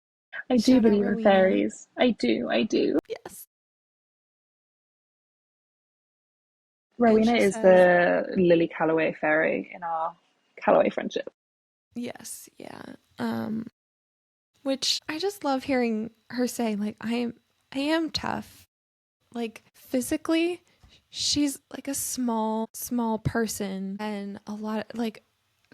Speaker 2: I do
Speaker 1: Shout out
Speaker 2: believe in
Speaker 1: Rowena.
Speaker 2: fairies. I do.
Speaker 1: Yes. And
Speaker 2: Rowena
Speaker 1: she
Speaker 2: is
Speaker 1: says,
Speaker 2: the Lily Calloway fairy in our Calloway friendship.
Speaker 1: yes, yeah. which I just love hearing her say, like, I am tough. Like, physically, she's like a small person, and a lot of, like,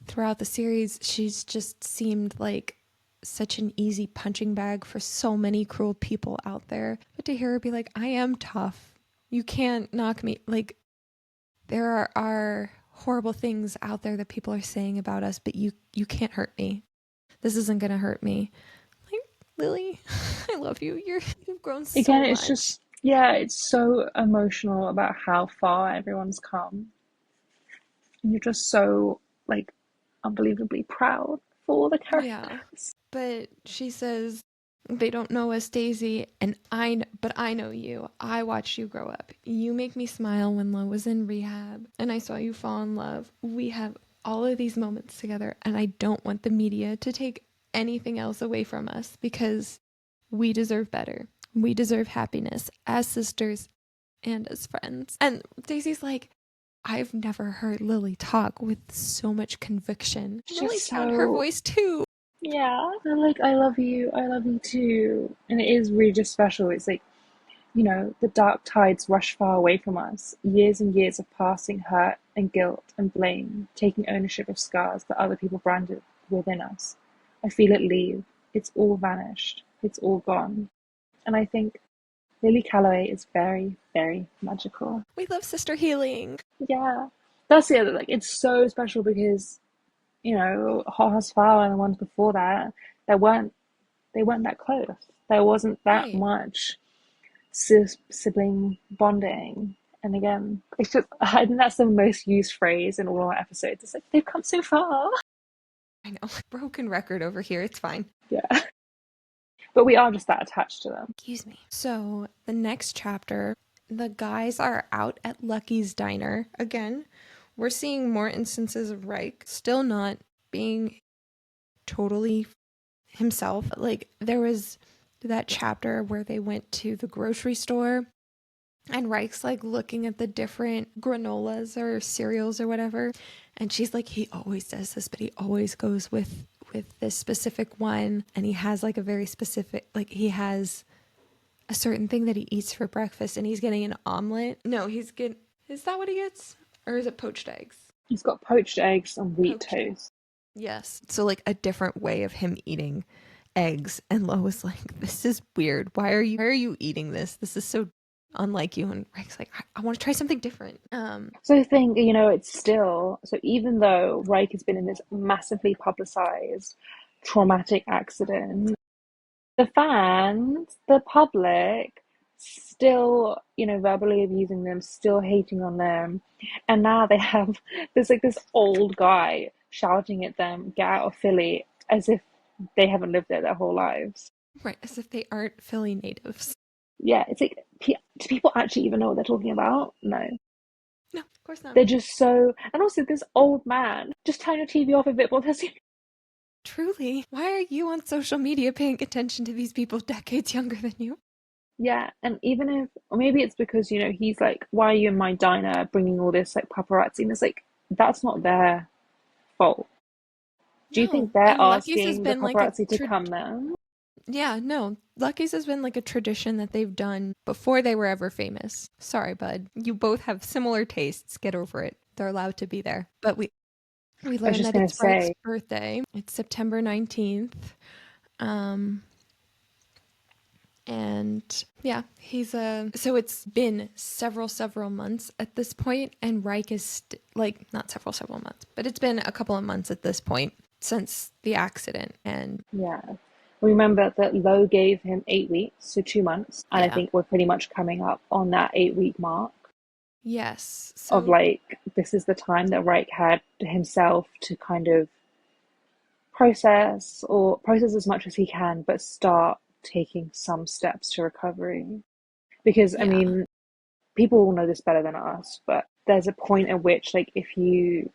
Speaker 1: throughout the series, she's just seemed like such an easy punching bag for so many cruel people out there. But to hear her be like, I am tough. You can't knock me. Like, there are horrible things out there that people are saying about us, but you can't hurt me. This isn't gonna hurt me. Like, Lily, I love you. You've grown
Speaker 2: Again,
Speaker 1: so
Speaker 2: it's
Speaker 1: much.
Speaker 2: just, yeah, it's so emotional about how far everyone's come. And you're just so, like, unbelievably proud for all the
Speaker 1: Yeah.
Speaker 2: characters.
Speaker 1: But she says they don't know us, Daisy, and but I know you. I watched you grow up. You make me smile when Lo was in rehab, and I saw you fall in love. We have all of these moments together, and I don't want the media to take anything else away from us because we deserve better. We deserve happiness as sisters and as friends. And Daisy's like, I've never heard Lily talk with so much conviction.
Speaker 2: It's just
Speaker 1: Lily's found her
Speaker 2: so,
Speaker 1: voice too.
Speaker 2: yeah. They're like, I love you too. And it is really just special. It's like, the dark tides rush far away from us. Years and years of passing hurt and guilt and blame, taking ownership of scars that other people branded within us. I feel it leave. It's all vanished. It's all gone. And I think Lily Calloway is very, very magical.
Speaker 1: We love sister healing.
Speaker 2: Yeah. That's the other, like, it's so special because, Hot House Flower and the ones before that, they weren't they weren't that close. There wasn't that
Speaker 1: Right.
Speaker 2: much sibling bonding. And again, it's just, I think that's the most used phrase in all our episodes. It's like, they've come so far.
Speaker 1: I know. Broken record over here. It's fine.
Speaker 2: Yeah. But we are just that attached to them.
Speaker 1: Excuse me. So, the next chapter, the guys are out at Lucky's diner. Again, we're seeing more instances of Reich still not being totally himself. Like, there was that chapter where they went to the grocery store and Reich's like looking at the different granolas or cereals or whatever. And she's like, he always does this, but he always goes with this specific one. And he has like a very specific, like he has a certain thing that he eats for breakfast, and he's getting an omelet. No, he's getting, is that what he gets? Or is it poached eggs?
Speaker 2: He's got poached eggs and wheat
Speaker 1: Poached.
Speaker 2: toast.
Speaker 1: Yes. So like a different way of him eating eggs. And Lo was like, this is weird. Why are you eating this? This is so unlike you. And Reich's like, I want to try something different.
Speaker 2: So I think, it's still, so even though Reich has been in this massively publicized traumatic accident, the fans, the public, still, verbally abusing them, still hating on them. And now there's like this old guy shouting at them, get out of Philly, as if they haven't lived there their whole lives.
Speaker 1: Right, as if they aren't Philly natives.
Speaker 2: Yeah, it's like, do people actually even know what they're talking about? No.
Speaker 1: No, of course not.
Speaker 2: They're just so, and also this old man, just turn your TV off a bit while they're
Speaker 1: Truly, why are you on social media paying attention to these people decades younger than you?
Speaker 2: Yeah, and even if, or maybe it's because, he's like, why are you in my diner bringing all this like paparazzi? And it's like, that's not their fault. Do you think
Speaker 1: No,
Speaker 2: they're
Speaker 1: and Lucky's has
Speaker 2: asking the
Speaker 1: been like a
Speaker 2: paparazzi to come there?
Speaker 1: yeah, no. Lucky's has been like a tradition that they've done before they were ever famous. Sorry, bud. You both have similar tastes. Get over it. They're allowed to be there. But we
Speaker 2: I was
Speaker 1: learned
Speaker 2: just
Speaker 1: that
Speaker 2: gonna
Speaker 1: it's Reich's
Speaker 2: say,
Speaker 1: birthday. It's September 19th. Um and yeah, so it's been several months at this point, and Reich is like not several months, but it's been a couple of months at this point since the accident. And
Speaker 2: yeah. Remember that Lowe gave him 8 weeks, so 2 months, and I
Speaker 1: yeah,
Speaker 2: think we're pretty much coming up on that 8 week mark
Speaker 1: yes.
Speaker 2: of
Speaker 1: So
Speaker 2: like, this is the time that Reich had himself to kind of process as much as he can, but start taking some steps to recovery. Because, I
Speaker 1: yeah,
Speaker 2: mean, people will know this better than us, but there's a point at which, like,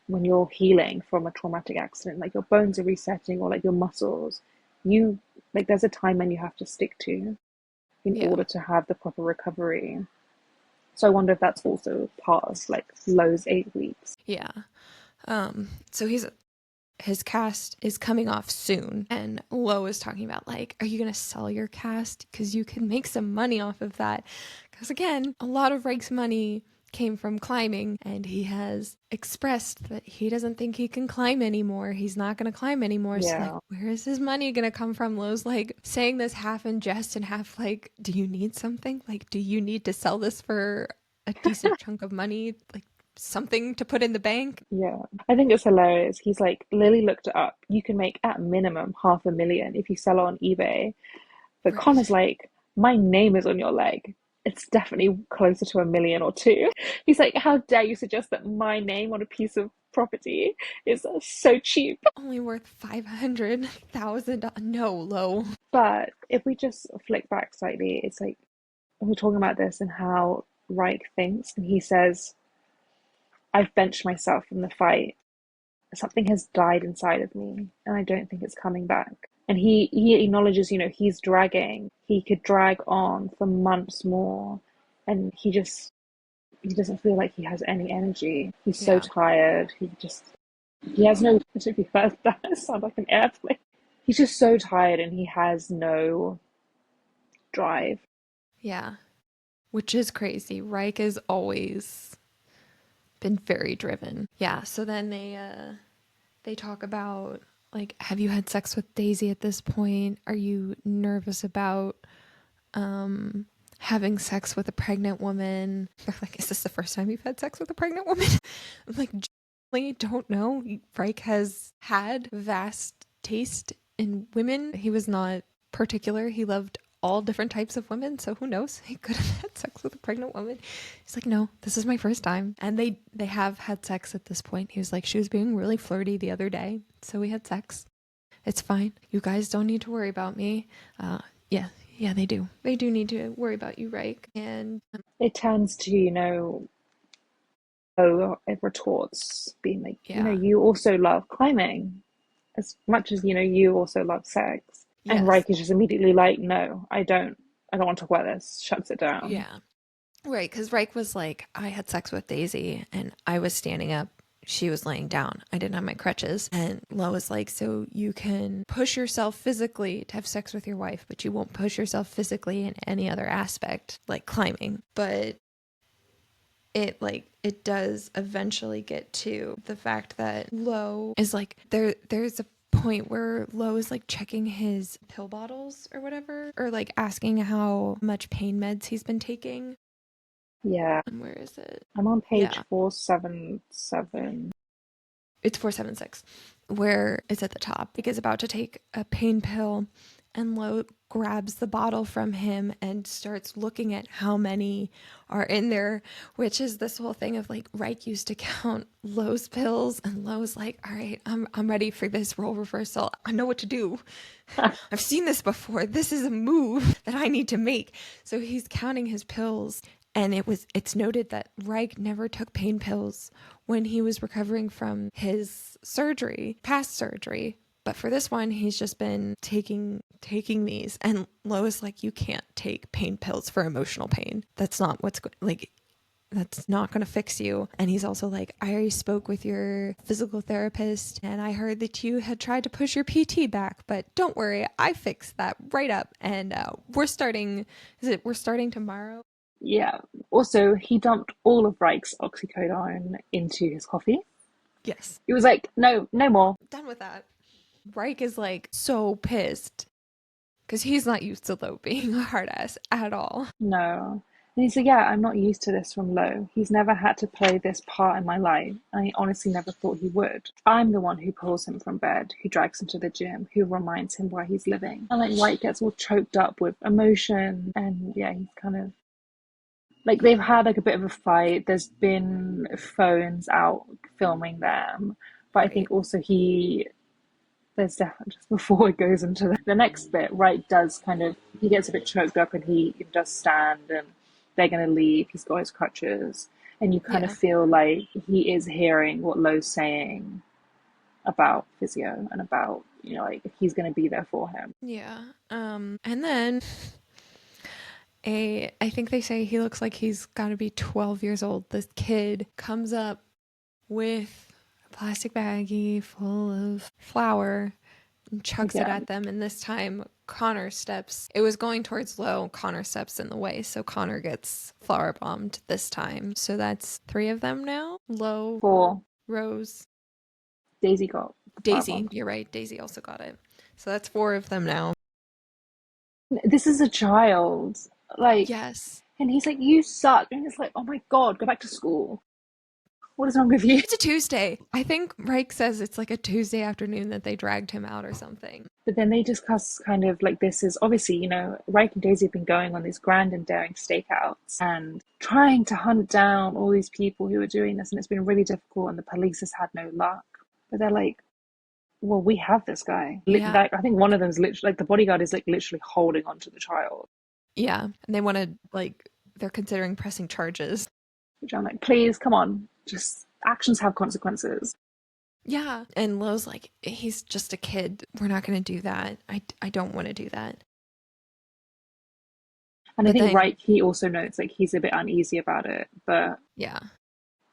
Speaker 2: when you're healing from a traumatic accident, like your bones are resetting or like your muscles, there's a time when you have to stick to in
Speaker 1: yeah,
Speaker 2: order to have the proper recovery. So I wonder if that's also part of like Lowe's 8 weeks.
Speaker 1: yeah. So he's his cast is coming off soon. And Lo is talking about, like, are you going to sell your cast? Because you can make some money off of that. Because again, a lot of Reich's money came from climbing, and he has expressed that he doesn't think he can climb anymore. He's not going to climb anymore. So, like,
Speaker 2: Yeah.
Speaker 1: where is his money going to come from? Lo's like saying this half in jest and half like, do you need something? Like, do you need to sell this for a decent chunk of money? Like, something to put in the bank?
Speaker 2: Yeah. I think it's hilarious. He's like, Lily looked it up. You can make at minimum 500,000 if you sell it on eBay. But Connor's
Speaker 1: Right.
Speaker 2: like, my name is on your leg. It's definitely closer to 1 million or two. He's like, how dare you suggest that my name on a piece of property is so cheap?
Speaker 1: Only worth 500,000. No, Lo.
Speaker 2: But if we just flick back slightly, it's like we're talking about this and how Reich thinks, and he says, I've benched myself from the fight. Something has died inside of me, and I don't think it's coming back. And he acknowledges, he's dragging. He could drag on for months more, and he doesn't feel like he has any energy. He's so
Speaker 1: Yeah.
Speaker 2: tired. He has no. To be fair, that sounds like an airplane. He's just so tired, and he has no drive.
Speaker 1: Yeah. Which is crazy. Reich has always been very driven. Yeah. So then they talk about, like, have you had sex with Daisy at this point? Are you nervous about having sex with a pregnant woman? They're like, is this the first time you've had sex with a pregnant woman? I'm like, genuinely don't know. Reich has had vast taste in women. He was not particular. He loved all different types of women, so who knows? He could have had sex with a pregnant woman. He's like, no, this is my first time. And they have had sex at this point. He was like, she was being really flirty the other day, so we had sex. It's fine. You guys don't need to worry about me. Yeah, they do. They do need to worry about you, Reich. And
Speaker 2: It turns to, oh, it retorts, being like,
Speaker 1: yeah,
Speaker 2: you also love climbing as much as, you also love sex. And
Speaker 1: yes,
Speaker 2: Reich is just immediately like, no, I don't. I don't want to talk about this. Shuts it down.
Speaker 1: yeah. Right, because Reich was like, I had sex with Daisy and I was standing up. She was laying down. I didn't have my crutches. And Lo was like, so you can push yourself physically to have sex with your wife, but you won't push yourself physically in any other aspect, like climbing. But it does eventually get to the fact that Lo is like, there's a point where Lo is like checking his pill bottles or whatever, or like asking how much pain meds he's been taking.
Speaker 2: Yeah.
Speaker 1: And where is it?
Speaker 2: I'm on page
Speaker 1: Yeah,
Speaker 2: 477.
Speaker 1: it's 476, where it's at the top. Like, is about to take a pain pill, and Lo grabs the bottle from him and starts looking at how many are in there, which is this whole thing of like Reich used to count Lo's pills, and Lo's like, all right, I'm ready for this role reversal. I know what to do. I've seen this before. This is a move that I need to make. So he's counting his pills, and it's noted that Reich never took pain pills when he was recovering from his surgery, past surgery. But for this one, he's just been taking these. And Lois like, you can't take pain pills for emotional pain. That's not that's not going to fix you. And he's also like, I already spoke with your physical therapist and I heard that you had tried to push your PT back, but don't worry, I fixed that right up. And we're starting tomorrow?
Speaker 2: Yeah. Also, he dumped all of Reich's oxycodone into his coffee.
Speaker 1: Yes.
Speaker 2: He was like, no, no more.
Speaker 1: Done with that. Reich is like so pissed because he's not used to Lo being a hard ass at all.
Speaker 2: No. And he's like, yeah, I'm not used to this from Lo. He's never had to play this part in my life, and I honestly never thought he would. I'm the one who pulls him from bed, who drags him to the gym, who reminds him why he's living. And like White gets all choked up with emotion, and yeah, he's kind of like they've had like a bit of a fight. There's been phones out filming them, but I
Speaker 1: Right.
Speaker 2: think also there's definitely just before it goes into the next bit, Wright does kind of he gets a bit choked up and he does stand and they're gonna leave. He's got his crutches, and you kind of
Speaker 1: Yeah.
Speaker 2: feel like he is hearing what Lo's saying about physio and about like he's gonna be there for him.
Speaker 1: Yeah. And then I think they say he looks like he's got to be 12 years old. This kid comes up with plastic baggie full of flour and chucks it
Speaker 2: Yeah.
Speaker 1: at them. And this time, it was going towards Low. Connor steps in the way. So Connor gets flour bombed this time. So that's 3 of them now. Low,
Speaker 2: 4.
Speaker 1: Rose,
Speaker 2: Daisy got the
Speaker 1: Daisy.
Speaker 2: firebomb.
Speaker 1: You're right. Daisy also got it. So that's 4 of them now.
Speaker 2: This is a child. Like,
Speaker 1: Yes.
Speaker 2: and he's like, you suck. And it's like, oh my God, go back to school. What is wrong with you?
Speaker 1: It's a Tuesday. I think Reich says it's like a Tuesday afternoon that they dragged him out or something.
Speaker 2: But then they discuss kind of like this is obviously, Reich and Daisy have been going on these grand and daring stakeouts and trying to hunt down all these people who are doing this. And it's been really difficult and the police has had no luck. But they're like, well, we have this guy.
Speaker 1: Yeah.
Speaker 2: Like, I think one of them is literally, like, the bodyguard is like literally holding onto the child.
Speaker 1: Yeah. And they want to, like, they're considering pressing charges.
Speaker 2: Which I'm like, please, come on. Just actions have consequences.
Speaker 1: Yeah. And Lowe's like, he's just a kid. We're not going to do that. I don't want to do that.
Speaker 2: And I
Speaker 1: But
Speaker 2: think
Speaker 1: then,
Speaker 2: Reich, he also notes like he's a bit uneasy about it, but
Speaker 1: yeah.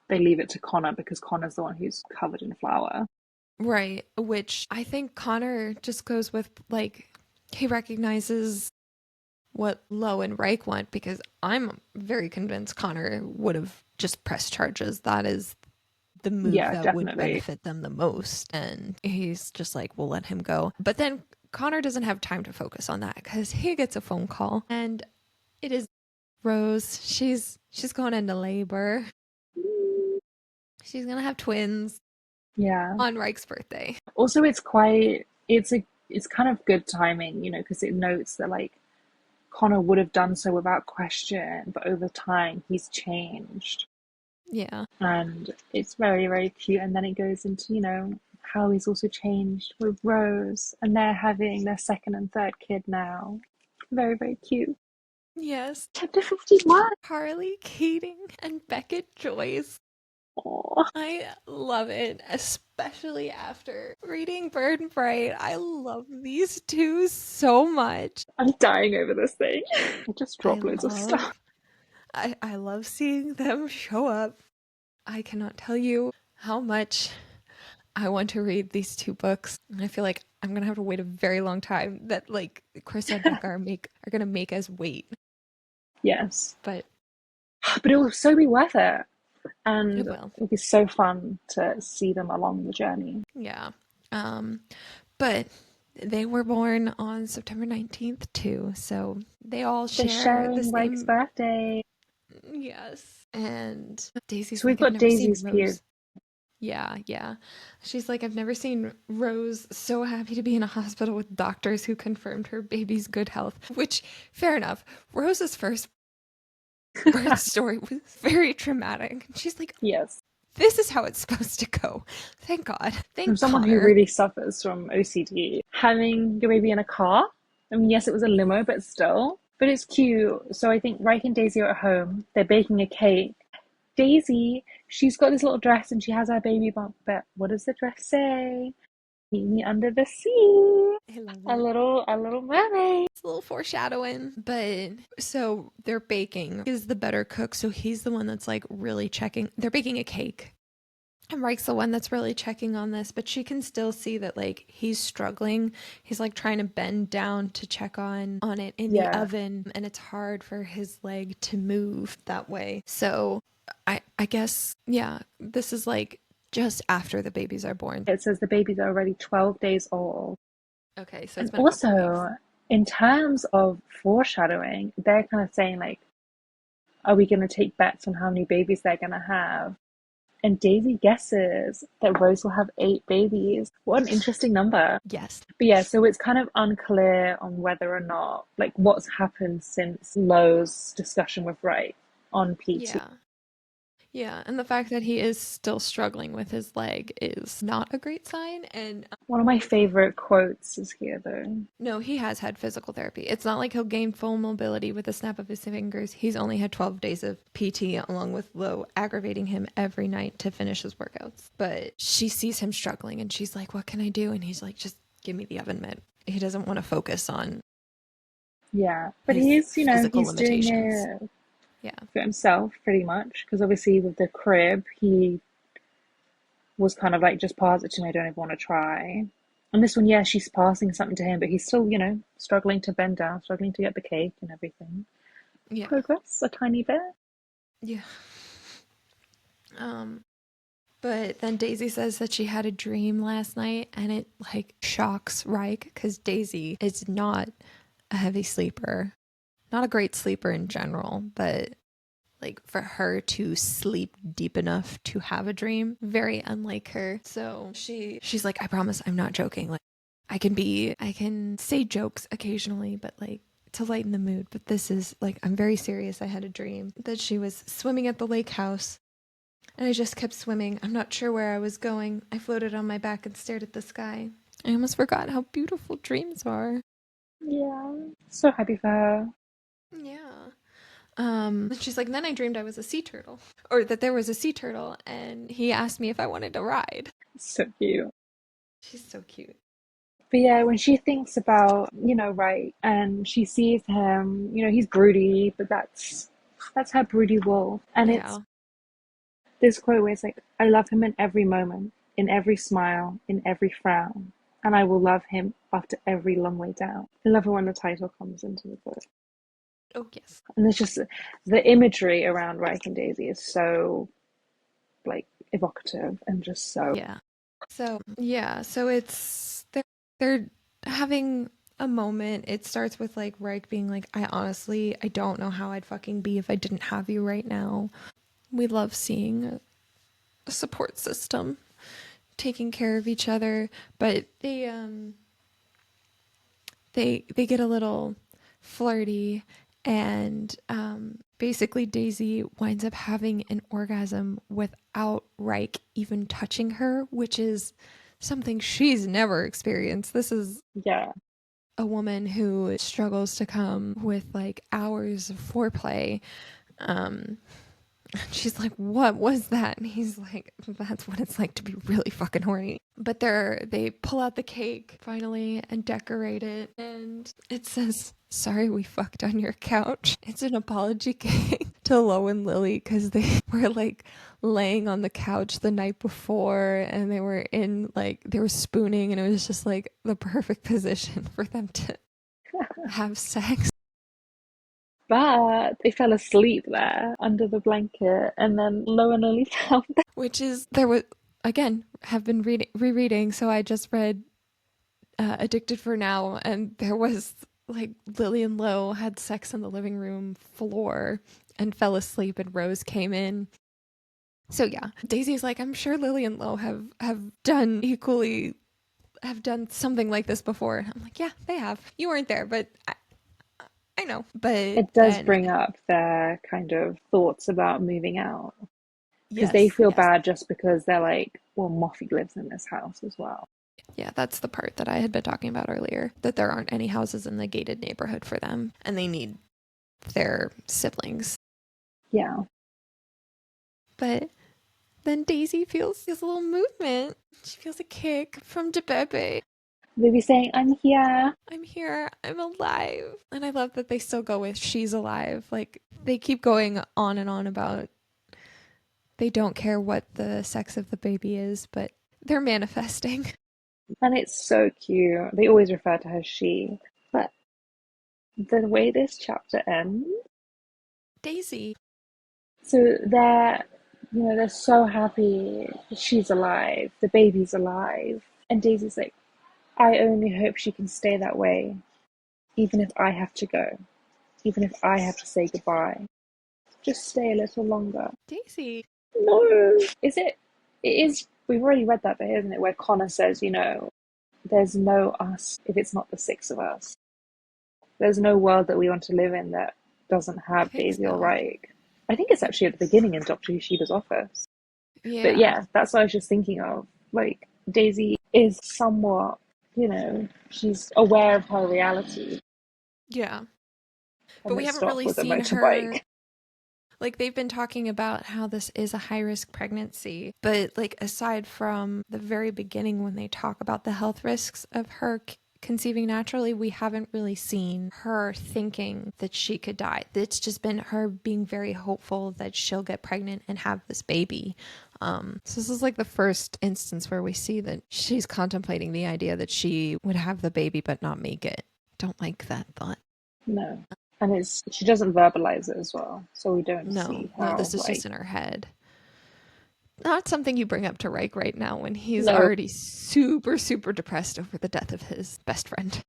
Speaker 2: they leave it to Connor because Connor's the one who's covered in flour.
Speaker 1: Right. Which I think Connor just goes with, like, he recognizes what Lowe and Reich want because I'm very convinced Connor would have just pressed charges. That is the move
Speaker 2: Yeah,
Speaker 1: that would
Speaker 2: definitely.
Speaker 1: benefit them the most. And he's just like, we'll let him go. But then Connor doesn't have time to focus on that because he gets a phone call and it is Rose. She's going into labor. She's gonna have twins.
Speaker 2: Yeah.
Speaker 1: On Reich's birthday.
Speaker 2: Also, it's kind of good timing, because it notes that like Connor would have done so without question, but over time he's changed.
Speaker 1: Yeah.
Speaker 2: And it's very, very cute. And then it goes into, how he's also changed with Rose, and they're having their second and third kid now. Very, very cute.
Speaker 1: Yes.
Speaker 2: Chapter 51.
Speaker 1: Harley Keating and Becca Joyce.
Speaker 2: Aww.
Speaker 1: I love it, especially after reading Bird and Bright. I love these two so much.
Speaker 2: I'm dying over this thing. I just dropped loads of stuff.
Speaker 1: I love seeing them show up. I cannot tell you how much I want to read these 2 books. And I feel like I'm going to have to wait a very long time that like Krista and Becca are going to make us wait.
Speaker 2: Yes.
Speaker 1: But
Speaker 2: it will so be worth it. And
Speaker 1: it will.
Speaker 2: It'll be so fun to see them along the journey.
Speaker 1: Yeah. But they were born on September 19th too, so they all share the same
Speaker 2: Reich's birthday.
Speaker 1: Yes. And Daisy's
Speaker 2: So we've
Speaker 1: like, I've
Speaker 2: got
Speaker 1: never seen
Speaker 2: Daisy's
Speaker 1: Rose.
Speaker 2: period.
Speaker 1: Yeah. She's like, I've never seen Rose so happy to be in a hospital with doctors who confirmed her baby's good health, which, fair enough. Rose's first birth story was very traumatic. She's like,
Speaker 2: Yes.
Speaker 1: this is how it's supposed to go. Thank God.
Speaker 2: From someone who really suffers from OCD, having your baby in a car. I mean, yes, it was a limo, but still. But it's cute. So I think Reich and Daisy are at home. They're baking a cake. Daisy, she's got this little dress and she has her baby bump. But what does the dress say? Meet me under the sea. A little mermaid.
Speaker 1: It's a little foreshadowing. But so they're baking. He's the better cook, so he's the one that's like really checking. They're baking a cake. And Reich's the one that's really checking on this, but she can still see that like he's struggling. He's like trying to bend down to check on it in the oven, and it's hard for his leg to move that way. So I guess, yeah, this is like just after the babies are born.
Speaker 2: It says the babies are already 12 days old.
Speaker 1: Okay, so it's
Speaker 2: and
Speaker 1: been a couple
Speaker 2: also,
Speaker 1: weeks.
Speaker 2: in terms of foreshadowing, they're kind of saying like, are we going to take bets on how many babies they're going to have? And Daisy guesses that Rose will have 8 babies. What an interesting number.
Speaker 1: Yes.
Speaker 2: But yeah, so it's kind of unclear on whether or not, like, what's happened since Lowe's discussion with Wright on PT.
Speaker 1: Yeah, and the fact that he is still struggling with his leg is not a great sign. And
Speaker 2: one of my favorite quotes is here, though.
Speaker 1: No, he has had physical therapy. It's not like he'll gain full mobility with a snap of his fingers. He's only had 12 days of PT along with Lo aggravating him every night to finish his workouts. But she sees him struggling and she's like, what can I do? And he's like, just give me the oven mitt. He doesn't want to focus on
Speaker 2: but he's,
Speaker 1: physical
Speaker 2: he's doing
Speaker 1: limitations.
Speaker 2: it for himself pretty much, because obviously with the crib, he was kind of like, just pass it to me, I don't even want to try. And this one, yeah, she's passing something to him, but he's still, struggling to bend down, struggling to get the cake and everything.
Speaker 1: Yeah.
Speaker 2: Progress a tiny bit.
Speaker 1: Yeah. But then Daisy says that she had a dream last night, and it like shocks Reich because Daisy is not a heavy sleeper, not a great sleeper in general, but like for her to sleep deep enough to have a dream, very unlike her. So she's like, I promise I'm not joking. Like I can say jokes occasionally, but like to lighten the mood. But this is like, I'm very serious. I had a dream that she was swimming at the lake house and I just kept swimming. I'm not sure where I was going. I floated on my back and stared at the sky. I almost forgot how beautiful dreams are.
Speaker 2: Yeah. So happy for her.
Speaker 1: Yeah. She's like, then I dreamed I was a sea turtle, or that there was a sea turtle, and he asked me if I wanted to ride.
Speaker 2: So cute.
Speaker 1: She's so cute.
Speaker 2: But yeah, when she thinks about, right, and she sees him, he's broody, but that's her broody wolf. And it's
Speaker 1: Yeah.
Speaker 2: this quote where it's like, I love him in every moment, in every smile, in every frown, and I will love him after every long way down. I love it when the title comes into the book.
Speaker 1: Oh, yes.
Speaker 2: And there's just the imagery around Reich and Daisy is so like evocative and just so.
Speaker 1: Yeah. So they're having a moment. It starts with like Reich being like, I don't know how I'd fucking be if I didn't have you right now. We love seeing a support system taking care of each other, but they get a little flirty, and basically Daisy winds up having an orgasm without Reich even touching her, which is something she's never experienced. This is
Speaker 2: Yeah.
Speaker 1: a woman who struggles to come with like hours of foreplay. um She's like, what was that? And he's like, that's what it's like to be really fucking horny. But they pull out the cake finally and decorate it. And it says, sorry we fucked on your couch. It's an apology cake to Lo and Lily because they were like laying on the couch the night before and they were spooning and it was just like the perfect position for them to have sex.
Speaker 2: But they fell asleep there under the blanket, and then Lo and Lily found them.
Speaker 1: Which is, there was, again, have been rereading. So I just read Addicted for Now, and there was like Lily and Lo had sex on the living room floor and fell asleep, and Rose came in. So yeah, Daisy's like, I'm sure Lily and Lo have done something like this before. I'm like, yeah, they have. You weren't there, but I know. But
Speaker 2: It does
Speaker 1: then,
Speaker 2: bring up their kind of thoughts about moving out because they
Speaker 1: yes,
Speaker 2: feel
Speaker 1: yes.
Speaker 2: bad just because they're like, well, Moffy lives in this house as well.
Speaker 1: Yeah, that's the part that I had been talking about earlier, that there aren't any houses in the gated neighborhood for them, and they need their siblings.
Speaker 2: Yeah.
Speaker 1: But then Daisy feels a little movement. She feels a kick from Debebe.
Speaker 2: Baby saying, I'm here.
Speaker 1: I'm here. I'm alive. And I love that they still go with she's alive. Like, they keep going on and on about they don't care what the sex of the baby is, but they're manifesting.
Speaker 2: And it's so cute. They always refer to her she. But the way this chapter ends,
Speaker 1: Daisy.
Speaker 2: so they're so happy she's alive, the baby's alive. And Daisy's like, I only hope she can stay that way, even if I have to go, even if I have to say goodbye. Just stay a little longer.
Speaker 1: Daisy.
Speaker 2: No. It is, we've already read that bit, isn't it? Where Connor says, there's no us if it's not the six of us. There's no world that we want to live in that doesn't
Speaker 1: I
Speaker 2: have
Speaker 1: think
Speaker 2: Daisy or
Speaker 1: so.
Speaker 2: Reich. I think it's actually at the beginning in Dr. Yoshida's office. But
Speaker 1: Yeah.
Speaker 2: yeah, that's what I was just thinking of. Like, Daisy is somewhat, she's aware of her reality
Speaker 1: Yeah. But
Speaker 2: and
Speaker 1: we
Speaker 2: it's
Speaker 1: haven't
Speaker 2: stop
Speaker 1: really
Speaker 2: with a
Speaker 1: seen her.
Speaker 2: motorbike.
Speaker 1: Like, they've been talking about how this is a high risk pregnancy, but like, aside from the very beginning when they talk about the health risks of her conceiving naturally, we haven't really seen her thinking that she could die. It's just been her being very hopeful that she'll get pregnant and have this baby. So this is like the first instance where we see that she's contemplating the idea that she would have the baby but not make it. Don't like that thought.
Speaker 2: No. And she doesn't verbalize it as well, so we don't
Speaker 1: No,
Speaker 2: see
Speaker 1: no,
Speaker 2: how,
Speaker 1: this is
Speaker 2: like,
Speaker 1: just in her head. Not something you bring up to Reich right now when he's
Speaker 2: no,
Speaker 1: already super, super depressed over the death of his best friend.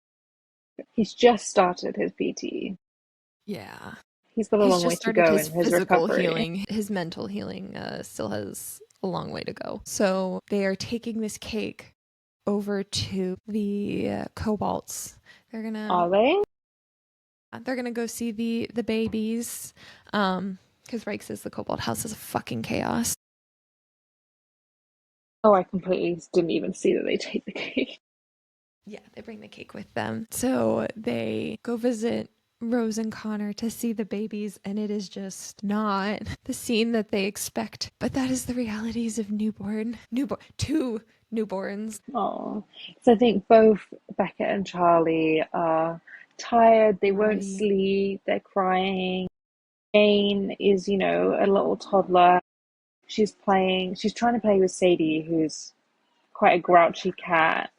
Speaker 2: he's just started his PT.
Speaker 1: Yeah.
Speaker 2: He's got a
Speaker 1: He's
Speaker 2: long
Speaker 1: just
Speaker 2: way to
Speaker 1: started
Speaker 2: go
Speaker 1: his
Speaker 2: in his
Speaker 1: physical
Speaker 2: recovery.
Speaker 1: healing. His mental healing still has a long way to go. So they are taking this cake over to the Cobalts. They're gonna
Speaker 2: Are they?
Speaker 1: they're gonna go see the babies. Because Reich says the Cobalt house is a fucking chaos.
Speaker 2: Oh, I completely didn't even see that they take the cake.
Speaker 1: Yeah, they bring the cake with them. So they go visit Rose and Connor to see the babies, and it is just not the scene that they expect. But that is the realities of two newborns.
Speaker 2: Oh, so I think both Becca and Charlie are tired. They won't
Speaker 1: Groggy.
Speaker 2: sleep. They're crying. Jane is, a little toddler. She's trying to play with Sadie, who's quite a grouchy cat,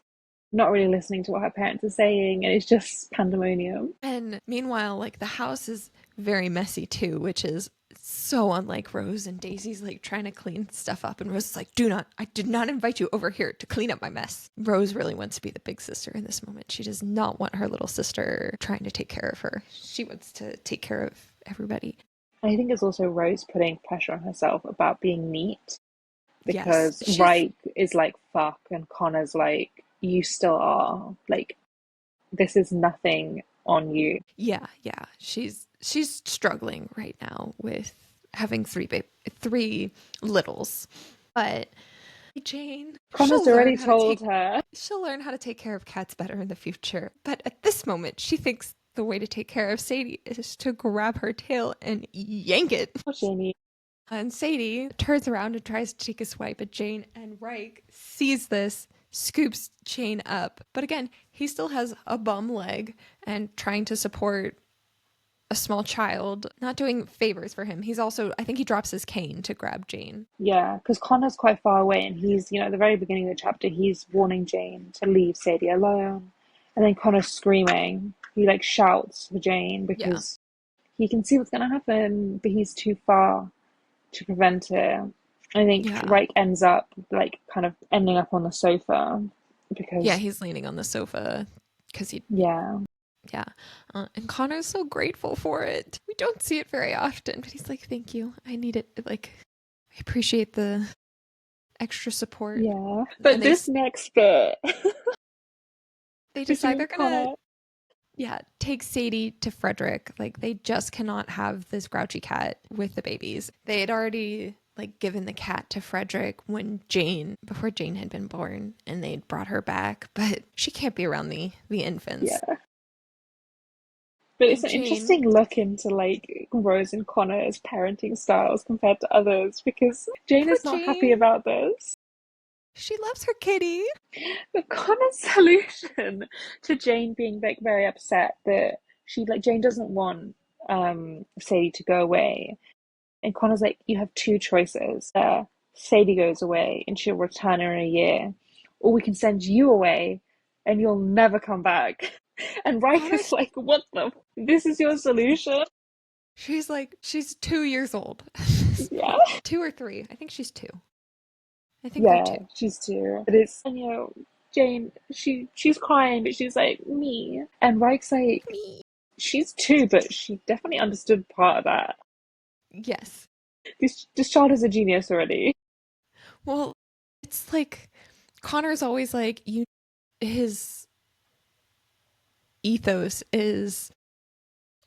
Speaker 2: not really listening to what her parents are saying, and it's just pandemonium.
Speaker 1: And meanwhile, like the house is very messy too, which is so unlike Rose, and Daisy's like trying to clean stuff up, and Rose is like, I did not invite you over here to clean up my mess. Rose really wants to be the big sister in this moment. She does not want her little sister trying to take care of her. She wants to take care of everybody.
Speaker 2: I think it's also Rose putting pressure on herself about being neat
Speaker 1: Yes,
Speaker 2: because
Speaker 1: she's
Speaker 2: Reich is like, fuck, and Connor's like, you still are. Like, this is nothing on you.
Speaker 1: yeah. She's struggling right now with having three littles. But Jane,
Speaker 2: Connor's already told her.
Speaker 1: she'll learn how to take care of cats better in the future. But at this moment, she thinks the way to take care of Sadie is to grab her tail and yank it.
Speaker 2: Oh, Jamie.
Speaker 1: And Sadie turns around and tries to take a swipe at Jane, and Reich sees this, scoops Jane up. But again, he still has a bum leg and trying to support a small child, not doing favors for him. He's also, I think he drops his cane to grab Jane.
Speaker 2: Yeah, because Connor's quite far away, and he's, at the very beginning of the chapter, he's warning Jane to leave Sadie alone. And then Connor's screaming. He, like, shouts for Jane
Speaker 1: Yeah.
Speaker 2: because he can see what's going to happen, but he's too far to prevent it. I think
Speaker 1: Yeah.
Speaker 2: Reich ends up, like, kind of ending up on the sofa
Speaker 1: Yeah,
Speaker 2: because,
Speaker 1: he's leaning on the sofa because
Speaker 2: yeah,
Speaker 1: yeah. And Connor's so grateful for it. We don't see it very often, but he's like, thank you. I need it. Like, I appreciate the extra support.
Speaker 2: yeah. But
Speaker 1: And
Speaker 2: this next bit
Speaker 1: they decide
Speaker 2: between
Speaker 1: they're gonna,
Speaker 2: Connor,
Speaker 1: yeah, take Sadie to Frederick. Like, they just cannot have this grouchy cat with the babies. They had already like given the cat to Frederick before Jane had been born, and they'd brought her back, but she can't be around the infants.
Speaker 2: yeah. But it's
Speaker 1: And
Speaker 2: an
Speaker 1: Jane,
Speaker 2: interesting look into like Rose and Connor's parenting styles compared to others because Jane
Speaker 1: poor
Speaker 2: is not happy
Speaker 1: Jane,
Speaker 2: about this.
Speaker 1: she loves her kitty.
Speaker 2: But Connor's solution to Jane being like very upset that Jane doesn't want Sadie to go away. And Connor's like, you have two choices. Sadie goes away and she'll return in a year. Or we can send you away and you'll never come back. And Riker's
Speaker 1: Connor's
Speaker 2: like, what the? This is your solution?
Speaker 1: she's 2 years old.
Speaker 2: Yeah.
Speaker 1: 2 or 3. I think she's 2. I think they're
Speaker 2: Yeah,
Speaker 1: 2.
Speaker 2: she's too. But it's, and Jane, she's crying, but she's like, me. And Riker's like, she's 2, but she definitely understood part of that.
Speaker 1: Yes.
Speaker 2: This child is a genius already.
Speaker 1: Well, it's like Connor's always like his ethos is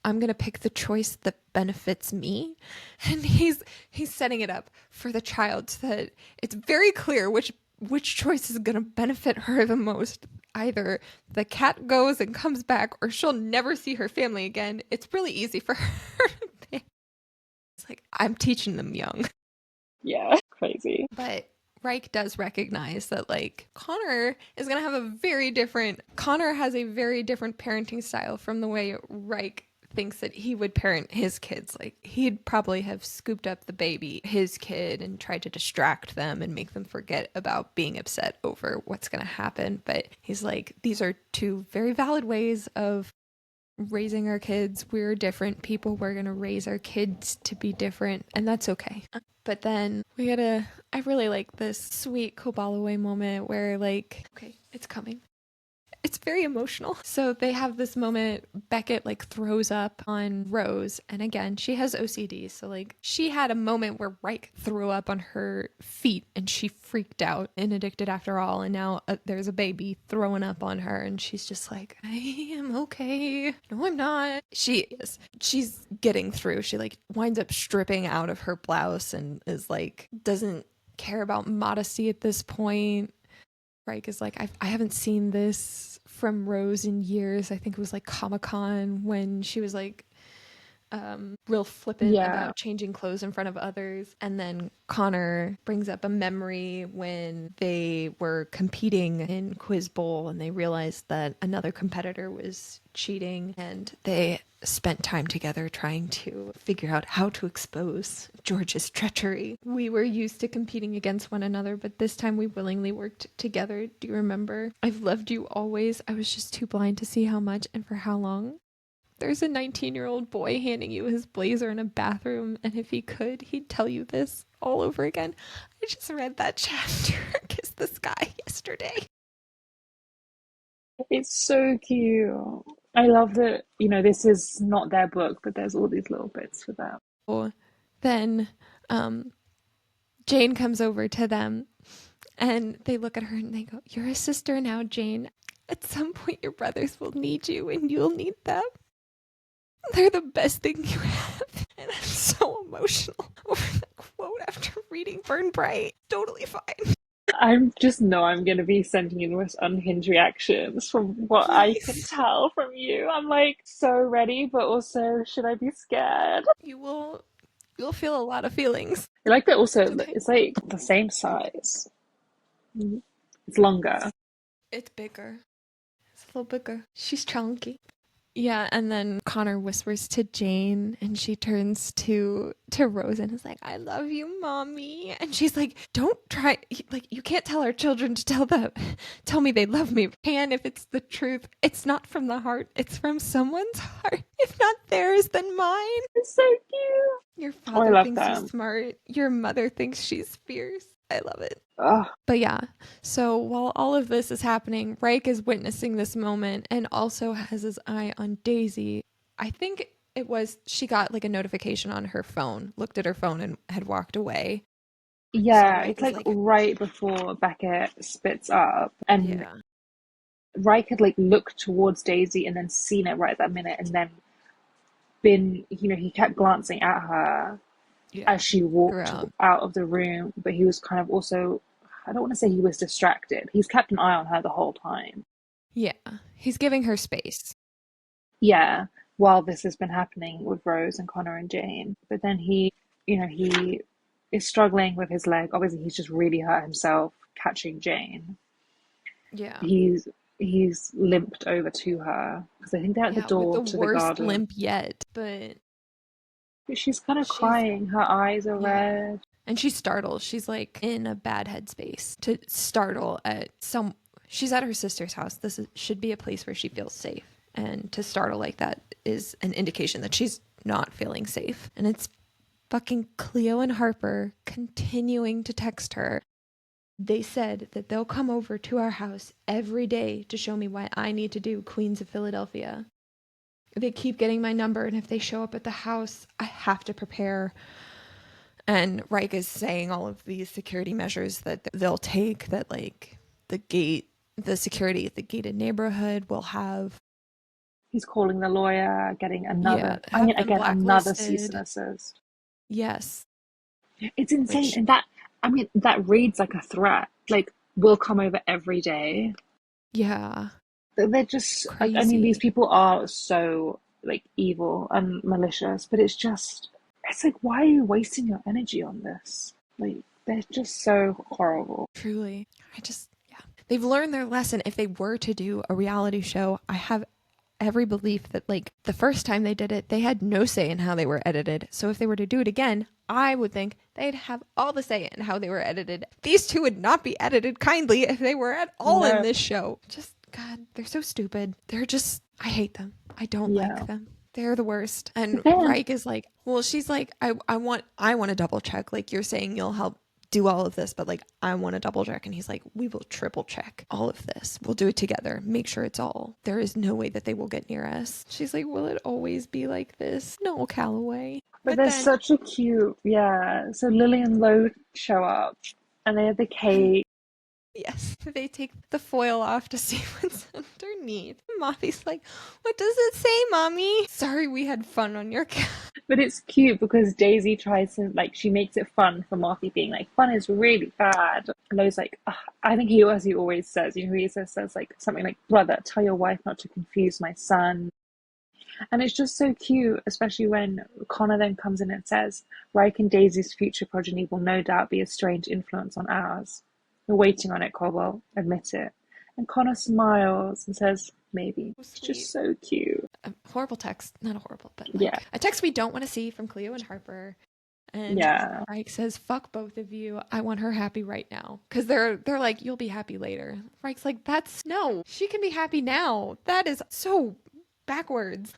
Speaker 1: I'm going to pick the choice that benefits me, and he's setting it up for the child so that it's very clear which choice is going to benefit her the most. Either the cat goes and comes back, or she'll never see her family again. It's really easy for her to pick. It's like, I'm teaching them young.
Speaker 2: Yeah, crazy.
Speaker 1: But Reich does recognize that like Connor has a very different parenting style from the way Reich thinks that he would parent his kids. Like, he'd probably have scooped up the baby, his kid, and tried to distract them and make them forget about being upset over what's going to happen. But he's like, these are two very valid ways of raising our kids. We're different people. We're going to raise our kids to be different, and that's okay. But then I really like this sweet Kobalaway moment where, like, okay, it's coming. It's very emotional. So they have this moment, Beckett like throws up on Rose, and again, she has OCD, so like she had a moment where Reich threw up on her feet and she freaked out and addicted after all, and now there's a baby throwing up on her and she's just like, I am okay. No, I'm not. She's getting through. She like winds up stripping out of her blouse and is like, doesn't care about modesty at this point. Reich is like, I haven't seen this from Rose in years. I think it was like Comic-Con when she was like real flippant
Speaker 2: Yeah.
Speaker 1: about changing clothes in front of others. And then Connor brings up a memory when they were competing in Quiz Bowl and they realized that another competitor was cheating, and they spent time together trying to figure out how to expose George's treachery. We were used to competing against one another, but this time we willingly worked together. Do you remember? I've loved you always. I was just too blind to see how much and for how long. There's a 19-year-old boy handing you his blazer in a bathroom, and if he could, he'd tell you this all over again. I just read that chapter, Kiss the Sky, yesterday.
Speaker 2: It's so cute. I love that, this is not their book, but there's all these little bits for them.
Speaker 1: Then Jane comes over to them, and they look at her and they go, "You're a sister now, Jane. At some point, your brothers will need you, and you'll need them. They're the best thing you have." And I'm so emotional over the quote after reading Burn Bright. Totally fine.
Speaker 2: I'm just know I'm going to be sending you the most unhinged reactions from what I can
Speaker 1: Please.
Speaker 2: tell from you. I'm like so ready, but also, should I be scared?
Speaker 1: You'll feel a lot of feelings.
Speaker 2: I like that also,
Speaker 1: Okay.
Speaker 2: it's like the same size. It's longer.
Speaker 1: It's bigger. It's a little bigger. She's chunky. Yeah, and then Connor whispers to Jane, and she turns to Rose and is like, "I love you, mommy." And she's like, "Don't try, like, you can't tell our children to tell me they love me. And if it's the truth, it's not from the heart, it's from someone's heart. If not theirs, then mine."
Speaker 2: It's so cute.
Speaker 1: Your
Speaker 2: Oh, I
Speaker 1: father
Speaker 2: love
Speaker 1: thinks you
Speaker 2: them.
Speaker 1: smart. Your mother thinks she's fierce. I love it.
Speaker 2: Oh,
Speaker 1: But yeah, so while all of this is happening, Reich is witnessing this moment and also has his eye on Daisy. I think it was she got like a notification on her phone, looked at her phone and had walked away. So
Speaker 2: yeah,
Speaker 1: Reich
Speaker 2: it's
Speaker 1: is
Speaker 2: like
Speaker 1: like,
Speaker 2: right before Becca spits up, and
Speaker 1: yeah,
Speaker 2: Reich had like looked towards Daisy and then seen it right at that minute, and then he kept glancing at her
Speaker 1: yeah,
Speaker 2: as she walked
Speaker 1: throughout.
Speaker 2: out of the room, but he was kind of also, I don't want to say he was distracted. He's kept an eye on her the whole time.
Speaker 1: Yeah, he's giving her space.
Speaker 2: Yeah, while this has been happening with Rose and Connor and Jane. But then he is struggling with his leg. Obviously, he's just really hurt himself catching Jane.
Speaker 1: Yeah.
Speaker 2: He's limped over to her because I think they're at the
Speaker 1: Yeah, with the
Speaker 2: door to the
Speaker 1: worst
Speaker 2: garden.
Speaker 1: limp yet, but
Speaker 2: But she's kind of
Speaker 1: she's,
Speaker 2: crying. Her eyes are
Speaker 1: yeah.
Speaker 2: red.
Speaker 1: And she's startled. She's like in a bad headspace to startle at some. She's at her sister's house. Should be a place where she feels safe. And to startle like that is an indication that she's not feeling safe. And it's fucking Cleo and Harper continuing to text her. They said that they'll come over to our house every day to show me why I need to do Queens of Philadelphia. They keep getting my number, and if they show up at the house, I have to prepare. And Reich is saying all of these security measures that they'll take, that like the security at the gated neighborhood will have,
Speaker 2: He's calling the lawyer, getting
Speaker 1: yeah,
Speaker 2: another, I
Speaker 1: have
Speaker 2: mean,
Speaker 1: them
Speaker 2: again, another cease and
Speaker 1: blacklisted.
Speaker 2: assist.
Speaker 1: Yes,
Speaker 2: It's insane.
Speaker 1: which,
Speaker 2: And that reads like a threat. Like, we'll come over every day.
Speaker 1: yeah,
Speaker 2: They're just, I mean, these
Speaker 1: crazy.
Speaker 2: people are so, like, evil and malicious, but it's like, why are you wasting your energy on this? Like, they're just so horrible.
Speaker 1: Truly. Yeah. They've learned their lesson. If they were to do a reality show, I have every belief that like the first time they did it, they had no say in how they were edited. So if they were to do it again, I would think they'd have all the say in how they were edited. These two would not be edited kindly if they were at all in
Speaker 2: No.
Speaker 1: this show. Just, God, they're so stupid. They're just, I hate them. I don't like them. They're the worst. And Reich is like, well, she's like, I want to double check. Like, you're saying you'll help do all of this, but like, I want to double check. And he's like, we will triple check all of this. We'll do it together. Make sure it's all. There is no way that they will get near us. She's like, will it always be like this? No, Calloway.
Speaker 2: But there's
Speaker 1: then,
Speaker 2: such a cute, so Lily and Lo show up and they have the cake.
Speaker 1: yes, they take the foil off to see what's underneath. Mommy's like, what does it say, Mommy? Sorry we had fun on your couch.
Speaker 2: But it's cute because Daisy tries to, like, she makes it fun for Marthy being like, fun is really bad. And Lo's like, "Ugh," I think he, as he always says, you know, he says like something like, brother, tell your wife not to confuse my son. And it's just so cute, especially when Connor then comes in and says, Reich and Daisy's future progeny will no doubt be a strange influence on ours. We're waiting on it, Caldwell. Admit it. And Connor smiles and says, maybe. It's just so cute.
Speaker 1: A horrible text. Not a horrible, but like
Speaker 2: Yeah.
Speaker 1: a text we don't want to see from Cleo and Harper. And
Speaker 2: Yeah.
Speaker 1: Reich says, fuck both of you. I want her happy right now. Because they're like, you'll be happy later. Reich's like, no. She can be happy now. That is so backwards.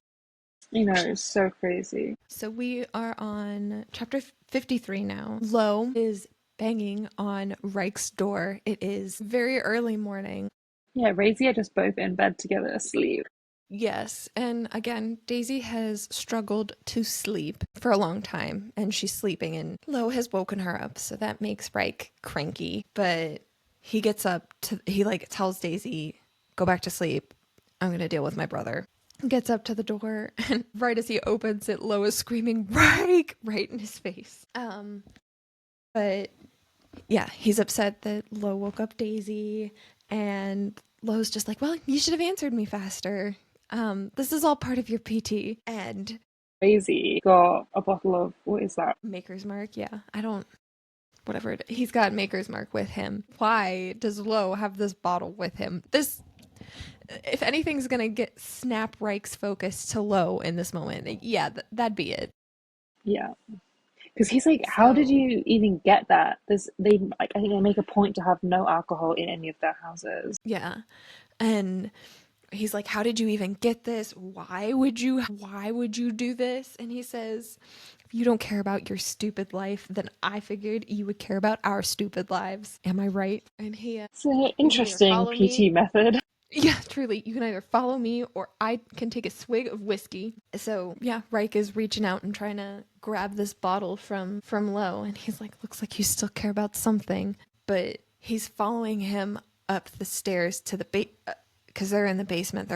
Speaker 2: You know, it's so crazy.
Speaker 1: So we are on chapter 53 now. Lo is banging on Reich's door. It is very early morning.
Speaker 2: Yeah, Razy are just both in bed together asleep.
Speaker 1: Yes, and again, Daisy has struggled to sleep for a long time, and she's sleeping, and Lo has woken her up, so that makes Reich cranky. But he gets up he like tells Daisy, go back to sleep. I'm gonna deal with my brother. Gets up to the door, and right as he opens it, Lo is screaming, Reich, right in his face. But yeah, he's upset that Lo woke up Daisy, and Lo's just like, well, you should have answered me faster. This is all part of your PT. And
Speaker 2: Razy got a bottle of, what is that?
Speaker 1: Maker's Mark, yeah. Whatever he's got Maker's Mark with him. Why does Lo have this bottle with him? This, if anything's gonna get snap Reich's focus to Lo in this moment, yeah, that'd be it.
Speaker 2: Yeah. Because he's like, how did you even get that? I think they make a point to have no alcohol in any of their houses.
Speaker 1: Yeah. And he's like, how did you even get this? Why would you do this? And he says, if you don't care about your stupid life, then I figured you would care about our stupid lives. Am I right? And
Speaker 2: It's an interesting PT method.
Speaker 1: Yeah, truly. You can either follow me or I can take a swig of whiskey. So yeah, Reich is reaching out and trying to grab this bottle from Lo. And he's like, looks like you still care about something. But he's following him up the stairs to the because they're in the basement.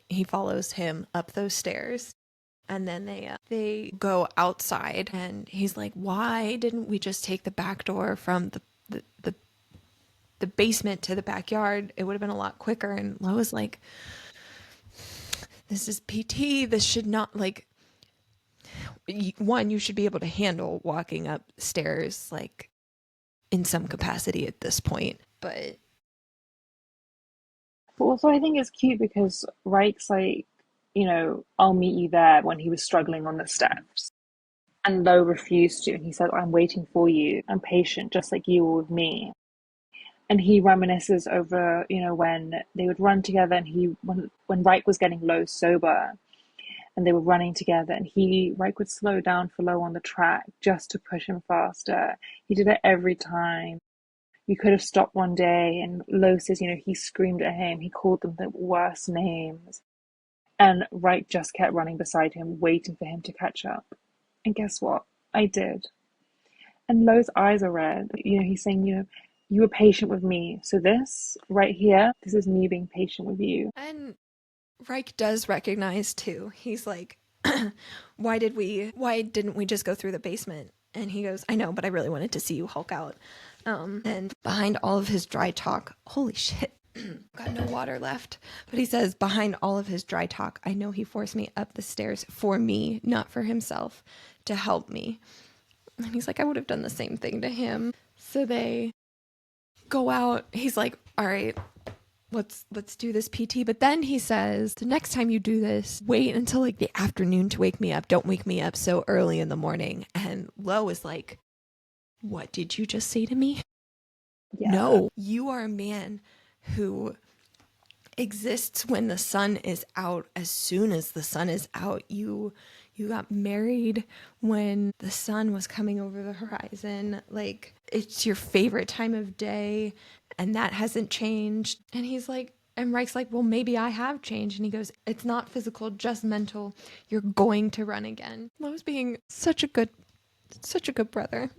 Speaker 1: He follows him up those stairs. And then they go outside, and he's like, why didn't we just take the back door from the basement to the backyard? It would have been a lot quicker. And Lois like, this is PT. This should not, like, one, you should be able to handle walking upstairs, like, in some capacity at this point. But
Speaker 2: also, I think it's cute because Reich's like, you know, I'll meet you there when he was struggling on the steps. And Lo refused to. And he said, I'm waiting for you. I'm patient, just like you were with me. And he reminisces over, you know, when they would run together and when Reich was getting Lo sober and they were running together and Reich would slow down for Lo on the track just to push him faster. He did it every time. You could have stopped one day, and Lo says, you know, he screamed at him. He called them the worst names. And Reich just kept running beside him, waiting for him to catch up. And guess what? I did. And Lo's eyes are red. You know, he's saying, you know, you were patient with me. So this right here, this is me being patient with you.
Speaker 1: And Reich does recognize too. He's like, why didn't we just go through the basement? And he goes, I know, but I really wanted to see you Hulk out. And behind all of his dry talk, holy shit, got no water left. But he says, behind all of his dry talk, I know he forced me up the stairs for me, not for himself, to help me. And he's like, I would have done the same thing to him. So they go out. He's like, all right, let's do this PT. But then he says, the next time you do this, wait until like the afternoon to wake me up. Don't wake me up so early in the morning. And Lo is like, what did you just say to me?
Speaker 2: Yeah.
Speaker 1: No, you are a man who exists when the sun is out. As soon as the sun is out, you got married when the sun was coming over the horizon. Like, it's your favorite time of day, and that hasn't changed. And he's like, and Reich's like, well, maybe I have changed. And he goes, it's not physical, just mental. You're going to run again. Lowe's being such a good brother.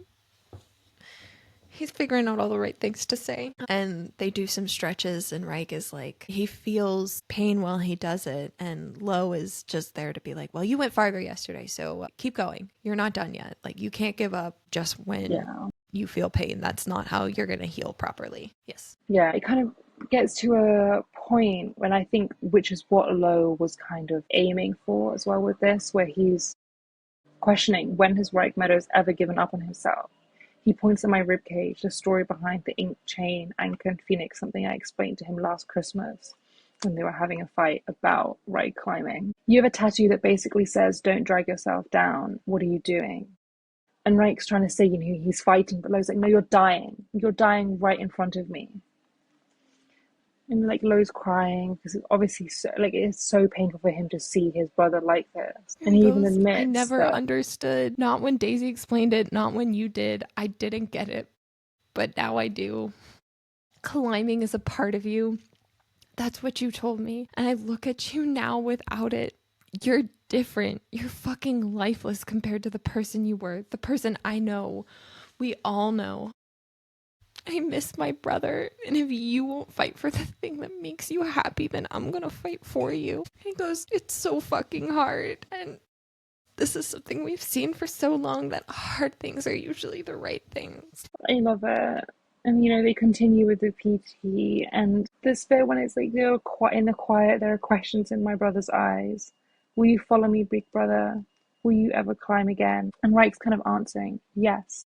Speaker 1: He's figuring out all the right things to say. And they do some stretches, and Reich is like, he feels pain while he does it. And Lo is just there to be like, well, you went farther yesterday, so keep going. You're not done yet. Like, you can't give up just when you feel pain. That's not how you're going to heal properly. Yes.
Speaker 2: Yeah, it kind of gets to a point when I think, which is what Lo was kind of aiming for as well with this, where he's questioning, when has Reich Meadows ever given up on himself? He points at my ribcage, the story behind the ink chain, anchor, and phoenix, something I explained to him last Christmas when they were having a fight about Reich climbing. You have a tattoo that basically says, don't drag yourself down. What are you doing? And Reich's trying to say, he's fighting, but Lo's like, no, you're dying. You're dying right in front of me. And like Lo's crying because it's obviously it's so painful for him to see his brother like this. And he even admits
Speaker 1: I never
Speaker 2: that
Speaker 1: understood. Not when Daisy explained it, not when you did. I didn't get it, but now I do. Climbing is a part of you. That's what you told me. And I look at you now without it. You're different. You're fucking lifeless compared to the person you were, the person I know. We all know. I miss my brother, and if you won't fight for the thing that makes you happy, then I'm gonna fight for you. He goes, it's so fucking hard, and this is something we've seen for so long, that hard things are usually the right things.
Speaker 2: I love it. And they continue with the PT, and this bit when it's like they're quite in the quiet, there are questions in my brother's eyes. Will you follow me, big brother? Will you ever climb again? And Reich's kind of answering, yes.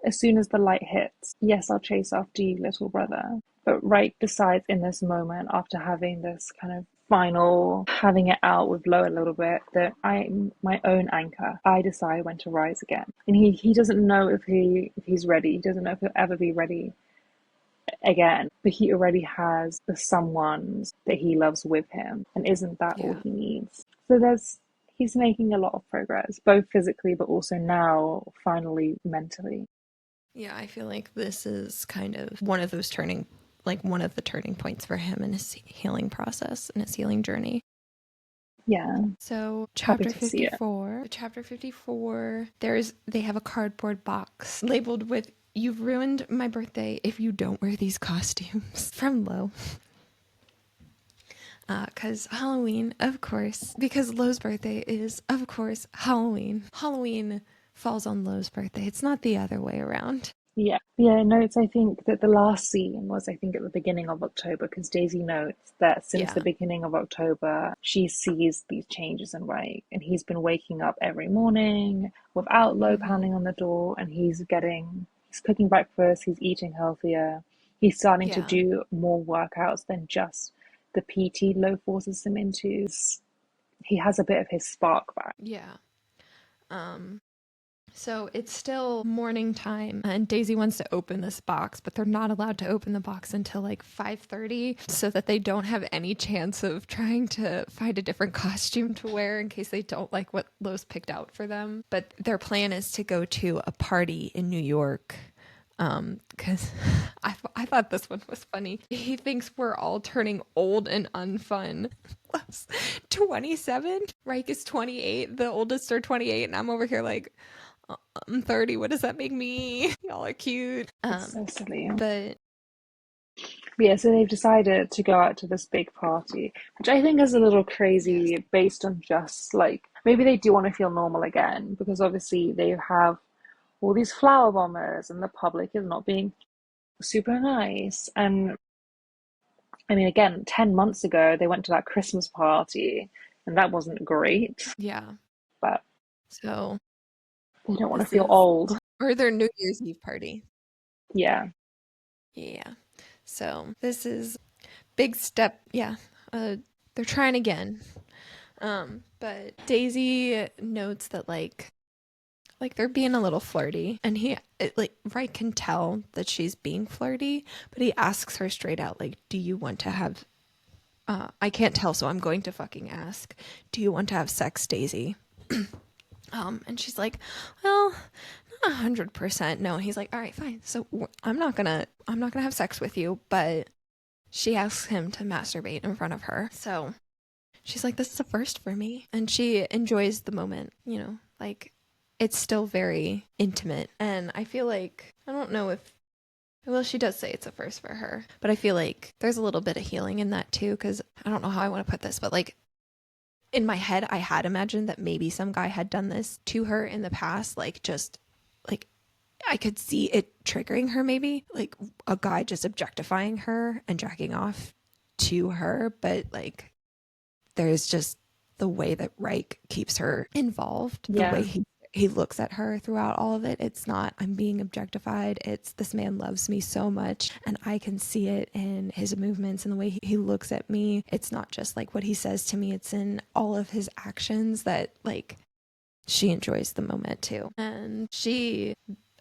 Speaker 2: As soon as the light hits, yes, I'll chase after you, little brother. But Reich decides in this moment, after having this kind of final having it out with Lo a little bit, that I'm my own anchor. I decide when to rise again. And he doesn't know if he's ready. He doesn't know if he'll ever be ready again. But he already has the someones that he loves with him. And isn't that all he needs? So he's making a lot of progress, both physically but also now finally mentally.
Speaker 1: Yeah, I feel like this is kind of one of the turning points for him in his healing process and his healing journey.
Speaker 2: Yeah.
Speaker 1: So chapter 54, they have a cardboard box labeled with, you've ruined my birthday if you don't wear these costumes, from Lo. Because Halloween, of course, because Lo's birthday is, of course, Halloween. Halloween falls on Lo's birthday. It's not the other way around.
Speaker 2: Yeah. Yeah, notes, I think that the last scene was, I think, at the beginning of October, because Daisy notes that since the beginning of October, she sees these changes in Reich, and he's been waking up every morning without Lo pounding on the door, and he's cooking breakfast, he's eating healthier, he's starting to do more workouts than just the PT Lo forces him into. He has a bit of his spark back.
Speaker 1: Yeah. So it's still morning time, and Daisy wants to open this box, but they're not allowed to open the box until like 5:30, so that they don't have any chance of trying to find a different costume to wear in case they don't like what Lowe's picked out for them. But their plan is to go to a party in New York. Because I thought this one was funny. He thinks we're all turning old and unfun. 27? Reich is 28. The oldest are 28, and I'm over here like, I'm 30. What does that make me? Y'all are cute.
Speaker 2: It's so silly.
Speaker 1: But
Speaker 2: yeah, so they've decided to go out to this big party, which I think is a little crazy based on just like, maybe they do want to feel normal again, because obviously they have all these flower bombers and the public is not being super nice. And I mean, again, 10 months ago, they went to that Christmas party and that wasn't great.
Speaker 1: yeah.
Speaker 2: But
Speaker 1: So
Speaker 2: they don't want to feel old.
Speaker 1: Or their New Year's Eve party.
Speaker 2: Yeah.
Speaker 1: Yeah. So this is big step. Yeah. They're trying again. But Daisy notes that like they're being a little flirty, and Wright can tell that she's being flirty, but he asks her straight out, like, do you want to have I can't tell, so I'm going to fucking ask, do you want to have sex, Daisy? And she's like, well, not 100% no. And he's like, all right, fine, so I'm not gonna have sex with you. But she asks him to masturbate in front of her, so she's like, this is a first for me. And she enjoys the moment, like it's still very intimate. And I feel like, I don't know if, well, she does say it's a first for her, but I feel like there's a little bit of healing in that too. Cause I don't know how I want to put this, but like in my head, I had imagined that maybe some guy had done this to her in the past. Like just like I could see it triggering her, maybe like a guy just objectifying her and jacking off to her. But like, there's just the way that Reich keeps her involved, the way
Speaker 2: Yeah.
Speaker 1: he looks at her throughout all of it. It's not, I'm being objectified. It's, this man loves me so much, and I can see it in his movements and the way he looks at me. It's not just like what he says to me, it's in all of his actions that like she enjoys the moment too. And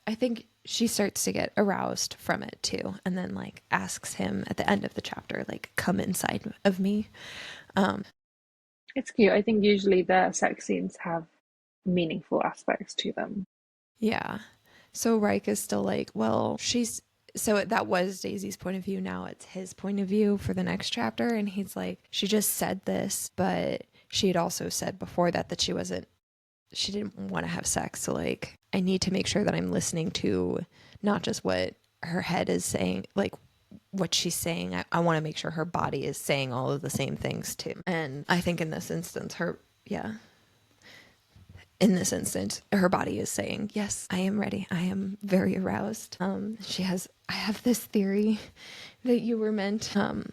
Speaker 1: I think she starts to get aroused from it too, and then like asks him at the end of the chapter, like, come inside of me.
Speaker 2: It's cute. I think usually the sex scenes have meaningful aspects to them.
Speaker 1: Yeah. So Reich is still like, well, so that was Daisy's point of view. Now it's his point of view for the next chapter. And he's like, she just said this, but she had also said before that she didn't want to have sex. So like, I need to make sure that I'm listening to not just what her head is saying, like what she's saying. I want to make sure her body is saying all of the same things too. And I think in this instance, her body is saying, yes, I am ready. I am very aroused. I have this theory that you were meant, and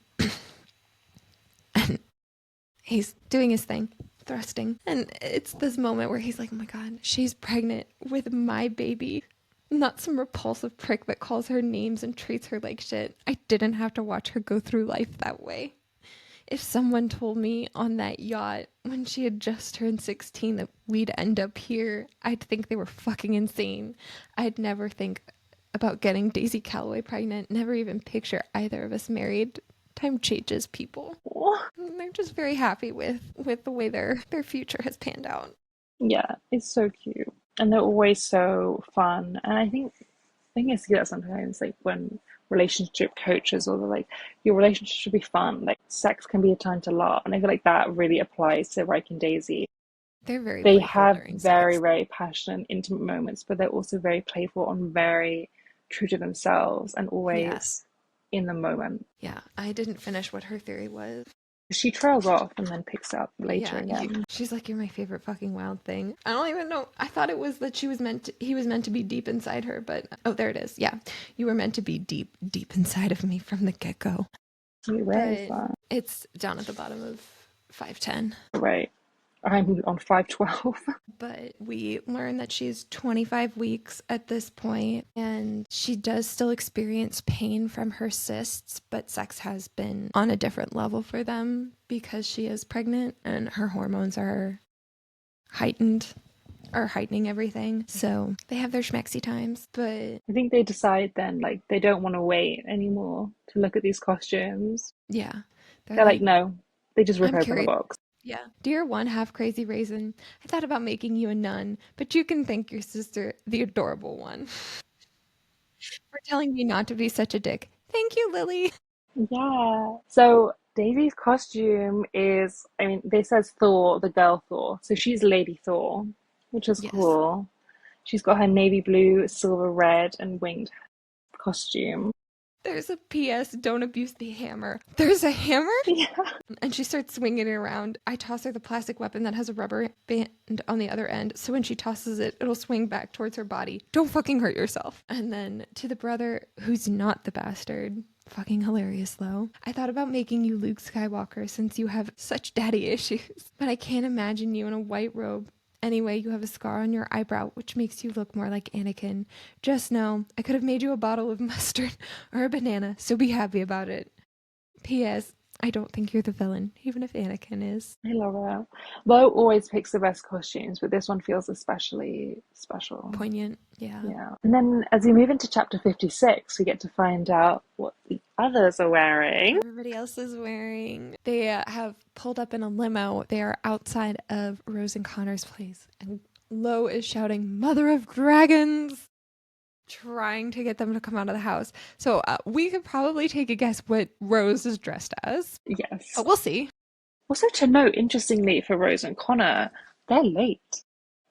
Speaker 1: he's doing his thing, thrusting. And it's this moment where he's like, oh my God, she's pregnant with my baby. Not some repulsive prick that calls her names and treats her like shit. I didn't have to watch her go through life that way. If someone told me on that yacht when she had just turned 16 that we'd end up here, I'd think they were fucking insane. I'd never think about getting Daisy Calloway pregnant, never even picture either of us married. Time changes people. And they're just very happy with the way their future has panned out.
Speaker 2: Yeah, it's so cute. And they're always so fun. And I think I see that sometimes, like when relationship coaches or they're like, your relationship should be fun. Like sex can be a time to laugh. And I feel like that really applies to Reich and Daisy.
Speaker 1: They're very
Speaker 2: They
Speaker 1: playful
Speaker 2: have
Speaker 1: during
Speaker 2: very,
Speaker 1: sex.
Speaker 2: very passionate, intimate moments, but they're also very playful and very true to themselves and
Speaker 1: Yeah.
Speaker 2: always in the moment.
Speaker 1: Yeah. I didn't finish what her theory was.
Speaker 2: She trails off and then picks up later
Speaker 1: Yeah,
Speaker 2: again.
Speaker 1: she's like, you're my favorite fucking wild thing. I don't even know. I thought it was that he was meant to be deep inside her, but oh, there it is. Yeah, you were meant to be deep, deep inside of me from the get go.
Speaker 2: Where is
Speaker 1: But
Speaker 2: that?
Speaker 1: it's down at the bottom of 510.
Speaker 2: Right. I'm on 512.
Speaker 1: But we learn that she's 25 weeks at this point, and she does still experience pain from her cysts, but sex has been on a different level for them because she is pregnant and her hormones are heightening everything. So they have their schmexy times, but
Speaker 2: I think they decide then, like, they don't want to wait anymore to look at these costumes.
Speaker 1: yeah, they're
Speaker 2: They're like,
Speaker 1: like,
Speaker 2: no, they just rip
Speaker 1: I'm
Speaker 2: open the
Speaker 1: curious.
Speaker 2: box.
Speaker 1: Yeah. Dear one half crazy raisin, I thought about making you a nun, but you can thank your sister, the adorable one, for telling me not to be such a dick. Thank you, Lily.
Speaker 2: Yeah. So Daisy's costume is, I mean, this says Thor, the girl Thor. So she's Lady Thor, which is
Speaker 1: Yes.
Speaker 2: cool. She's got her navy blue, silver, red, and winged costume.
Speaker 1: There's a PS, don't abuse the hammer. There's a hammer?
Speaker 2: Yeah.
Speaker 1: And she starts swinging it around. I toss her the plastic weapon that has a rubber band on the other end, so when she tosses it, it'll swing back towards her body. Don't fucking hurt yourself. And then to the brother, who's not the bastard. Fucking hilarious, though. I thought about making you Luke Skywalker since you have such daddy issues, but I can't imagine you in a white robe. Anyway, you have a scar on your eyebrow, which makes you look more like Anakin. Just know, I could have made you a bottle of mustard or a banana, so be happy about it. P.S. I don't think you're the villain, even if Anakin is.
Speaker 2: I love her. Lo always picks the best costumes, but this one feels especially special.
Speaker 1: Poignant, yeah.
Speaker 2: Yeah. And then as we move into chapter 56, we get to find out what the others are wearing.
Speaker 1: Everybody else is wearing. They have pulled up in a limo. They are outside of Rose and Connor's place, and Lo is shouting, "Mother of Dragons!" trying to get them to come out of the house. So we could probably take a guess what Rose is dressed as.
Speaker 2: Yes.
Speaker 1: But we'll see.
Speaker 2: Also to note, interestingly, for Rose and Connor, they're late.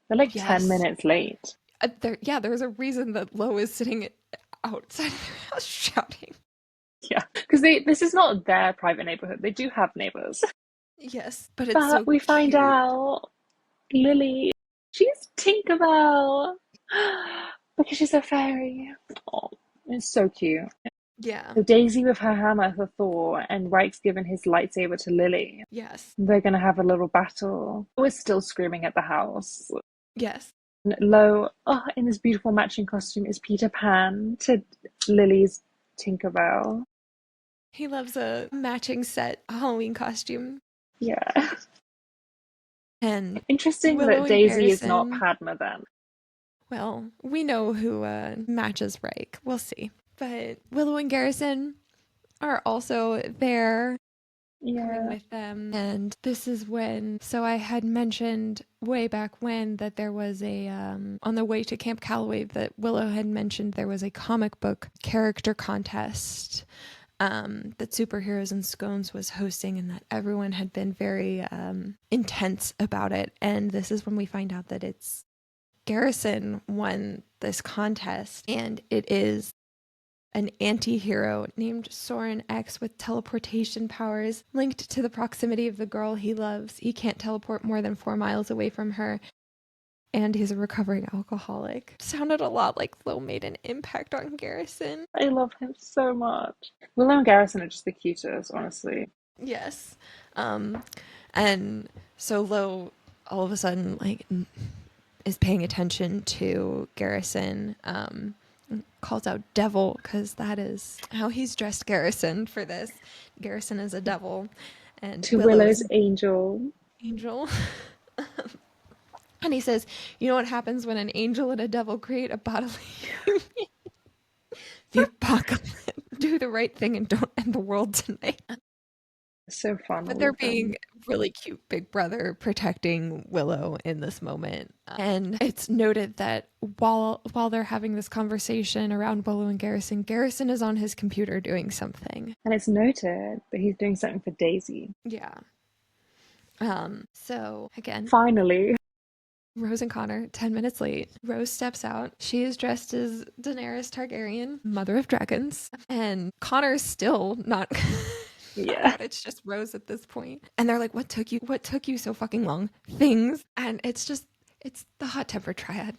Speaker 2: They're like 10
Speaker 1: Yes.
Speaker 2: minutes late.
Speaker 1: There's a reason that Lo is sitting outside of their house shouting.
Speaker 2: Yeah, because this is not their private neighborhood. They do have neighbors.
Speaker 1: Yes, but it's
Speaker 2: But
Speaker 1: so
Speaker 2: we find
Speaker 1: cute.
Speaker 2: out Lily, she's Tinkerbell because she's a fairy. Oh, it's so cute.
Speaker 1: Yeah.
Speaker 2: So Daisy with her hammer for Thor, and Reich's given his lightsaber to Lily.
Speaker 1: Yes.
Speaker 2: They're gonna have a little battle. We're still screaming at the house.
Speaker 1: Yes.
Speaker 2: And Lo, in this beautiful matching costume, is Peter Pan to Lily's Tinkerbell.
Speaker 1: He loves a matching set Halloween costume.
Speaker 2: Yeah.
Speaker 1: And
Speaker 2: Interesting
Speaker 1: Willow
Speaker 2: that
Speaker 1: and
Speaker 2: Daisy is not
Speaker 1: Garrison.
Speaker 2: Padma then.
Speaker 1: Well, we know who matches Reich. We'll see. But Willow and Garrison are also there, coming
Speaker 2: Yeah.
Speaker 1: with them. And this is when, so I had mentioned way back when that there was a, on the way to Camp Calloway, that Willow had mentioned there was a comic book character contest that Superheroes and Scones was hosting, and that everyone had been very intense about it. And this is when we find out that it's Garrison won this contest, and it is an anti-hero named Soren X with teleportation powers linked to the proximity of the girl he loves. He can't teleport more than 4 miles away from her, and he's a recovering alcoholic. Sounded a lot like Lo made an impact on Garrison.
Speaker 2: I love him so much. Willow and Garrison are just the cutest, honestly.
Speaker 1: Yes. And so Lo all of a sudden is paying attention to Garrison, calls out devil, because that is how he's dressed Garrison for this. Garrison is a devil, and
Speaker 2: To
Speaker 1: Willow
Speaker 2: Willow's
Speaker 1: is an
Speaker 2: angel.
Speaker 1: angel. And he says, you know what happens when an angel and a devil create a bodily union? The apocalypse. Do the right thing and don't end the world tonight.
Speaker 2: So fun.
Speaker 1: But they're being really cute big brother protecting Willow in this moment. And it's noted that while they're having this conversation around Willow and Garrison is on his computer doing something.
Speaker 2: And it's noted that he's doing something for Daisy.
Speaker 1: Yeah. So again,
Speaker 2: finally,
Speaker 1: Rose and Connor, 10 minutes late. Rose steps out. She is dressed as Daenerys Targaryen, Mother of Dragons. And Connor's still not...
Speaker 2: yeah.
Speaker 1: It's just Rose at this point. And they're like, what took you so fucking long? Things. And it's the hot temper triad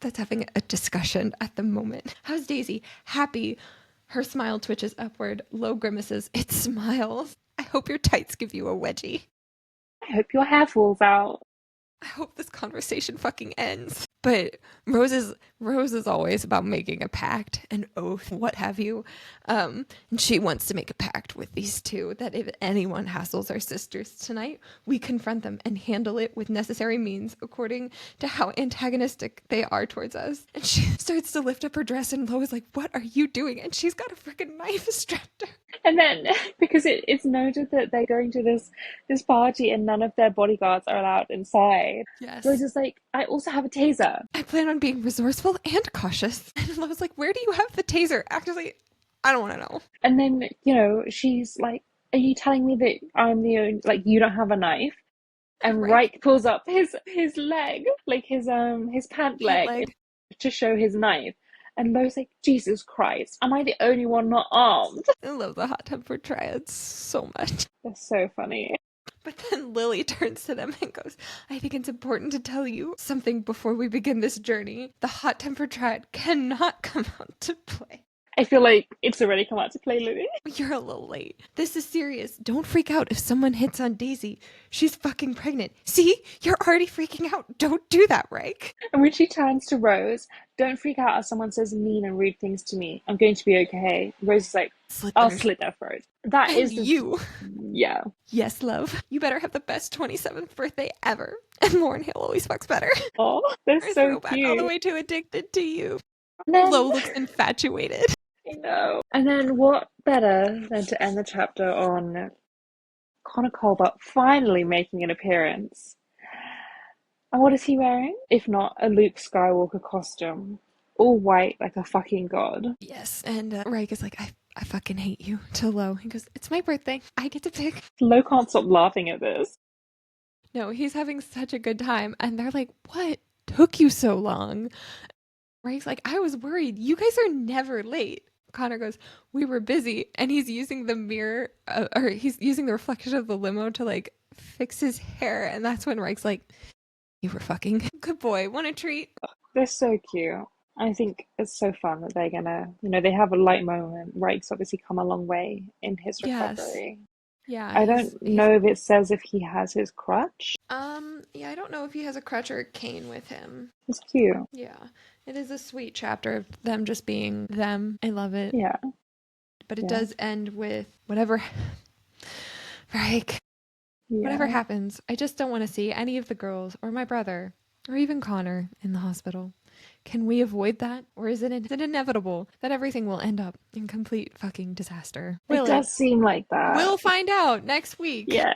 Speaker 1: that's having a discussion at the moment. How's Daisy? Happy. Her smile twitches upward. Lo grimaces. It smiles. I hope your tights give you a wedgie.
Speaker 2: I hope your hair falls out.
Speaker 1: I hope this conversation fucking ends. But Rose is always about making a pact, an oath, what have you. And she wants to make a pact with these two that if anyone hassles our sisters tonight, we confront them and handle it with necessary means according to how antagonistic they are towards us. And she starts to lift up her dress, and Lo is like, what are you doing? And she's got a freaking knife strapped to her.
Speaker 2: And then, because it's noted that they're going to this party and none of their bodyguards are allowed inside.
Speaker 1: Yes.
Speaker 2: Rose is like, I also have a taser.
Speaker 1: I plan on being resourceful and cautious. And I was like, where do you have the taser? Actually, I don't want to know.
Speaker 2: And then, she's like, are you telling me that I'm the only, like, you don't have a knife? And Reich pulls up his leg, like his pant leg, to show his knife. And Lo's like, Jesus Christ, am I the only one not armed?
Speaker 1: I love the hot tempered triads so much.
Speaker 2: They're so funny.
Speaker 1: But then Lily turns to them and goes, I think it's important to tell you something before we begin this journey. The hot tempered triad cannot come out to play.
Speaker 2: I feel like it's already come out to play, Lily.
Speaker 1: You're a little late. This is serious. Don't freak out if someone hits on Daisy. She's fucking pregnant. See? You're already freaking out. Don't do that, Reich.
Speaker 2: And when she turns to Rose, don't freak out as someone says mean and rude things to me. I'm going to be okay. Rose is like,
Speaker 1: Slit
Speaker 2: I'll
Speaker 1: their
Speaker 2: slit their throat. That
Speaker 1: and
Speaker 2: is the,
Speaker 1: you.
Speaker 2: yeah.
Speaker 1: Yes, love. You better have the best 27th birthday ever. And Lauren Hill always fucks better.
Speaker 2: Oh, they're
Speaker 1: Or
Speaker 2: so
Speaker 1: throwback all the
Speaker 2: cute.
Speaker 1: way to Addicted to You.
Speaker 2: And then,
Speaker 1: Lo looks infatuated.
Speaker 2: I know. And then what better than to end the chapter on Connor Colbert finally making an appearance? And what is he wearing? If not a Luke Skywalker costume. All white like a fucking god.
Speaker 1: Yes. And Reich is like, I fucking hate you to Lo. He goes, it's my birthday. I get to pick.
Speaker 2: Lo can't stop laughing at this.
Speaker 1: No, he's having such a good time. And they're like, what took you so long? Reich's like, I was worried. You guys are never late. Connor goes, we were busy. And he's using the mirror, or he's using the reflection of the limo to like fix his hair. And that's when Reich's like, you were fucking. Good boy. Want a treat?
Speaker 2: They're so cute. I think it's so fun that they're gonna, they have a light moment. Rake's obviously come a long way in his
Speaker 1: Yes.
Speaker 2: recovery.
Speaker 1: Yeah.
Speaker 2: I don't know if it says if he has his crutch.
Speaker 1: Yeah, I don't know if he has a crutch or a cane with him.
Speaker 2: It's cute.
Speaker 1: Yeah. It is a sweet chapter of them just being them. I love it.
Speaker 2: Yeah.
Speaker 1: But it
Speaker 2: Yeah.
Speaker 1: does end with whatever. Reich.
Speaker 2: Yeah.
Speaker 1: Whatever happens, I just don't want to see any of the girls or my brother or even Connor in the hospital. Can we avoid that? Or is it inevitable that everything will end up in complete fucking disaster?
Speaker 2: It does seem like that.
Speaker 1: We'll find out next week.
Speaker 2: Yeah.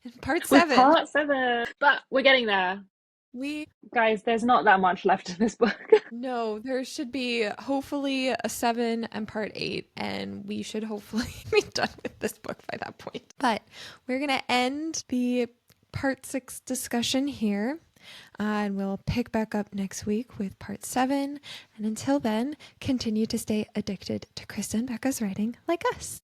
Speaker 1: In part
Speaker 2: With
Speaker 1: 7.
Speaker 2: part 7. But we're getting there. Guys, there's not that much left in this book.
Speaker 1: No, there should be hopefully a 7 and part 8, and we should hopefully be done with this book by that point. But we're going to end the part 6 discussion here, and we'll pick back up next week with part 7. And until then, continue to stay addicted to Krista and Becca's writing like us.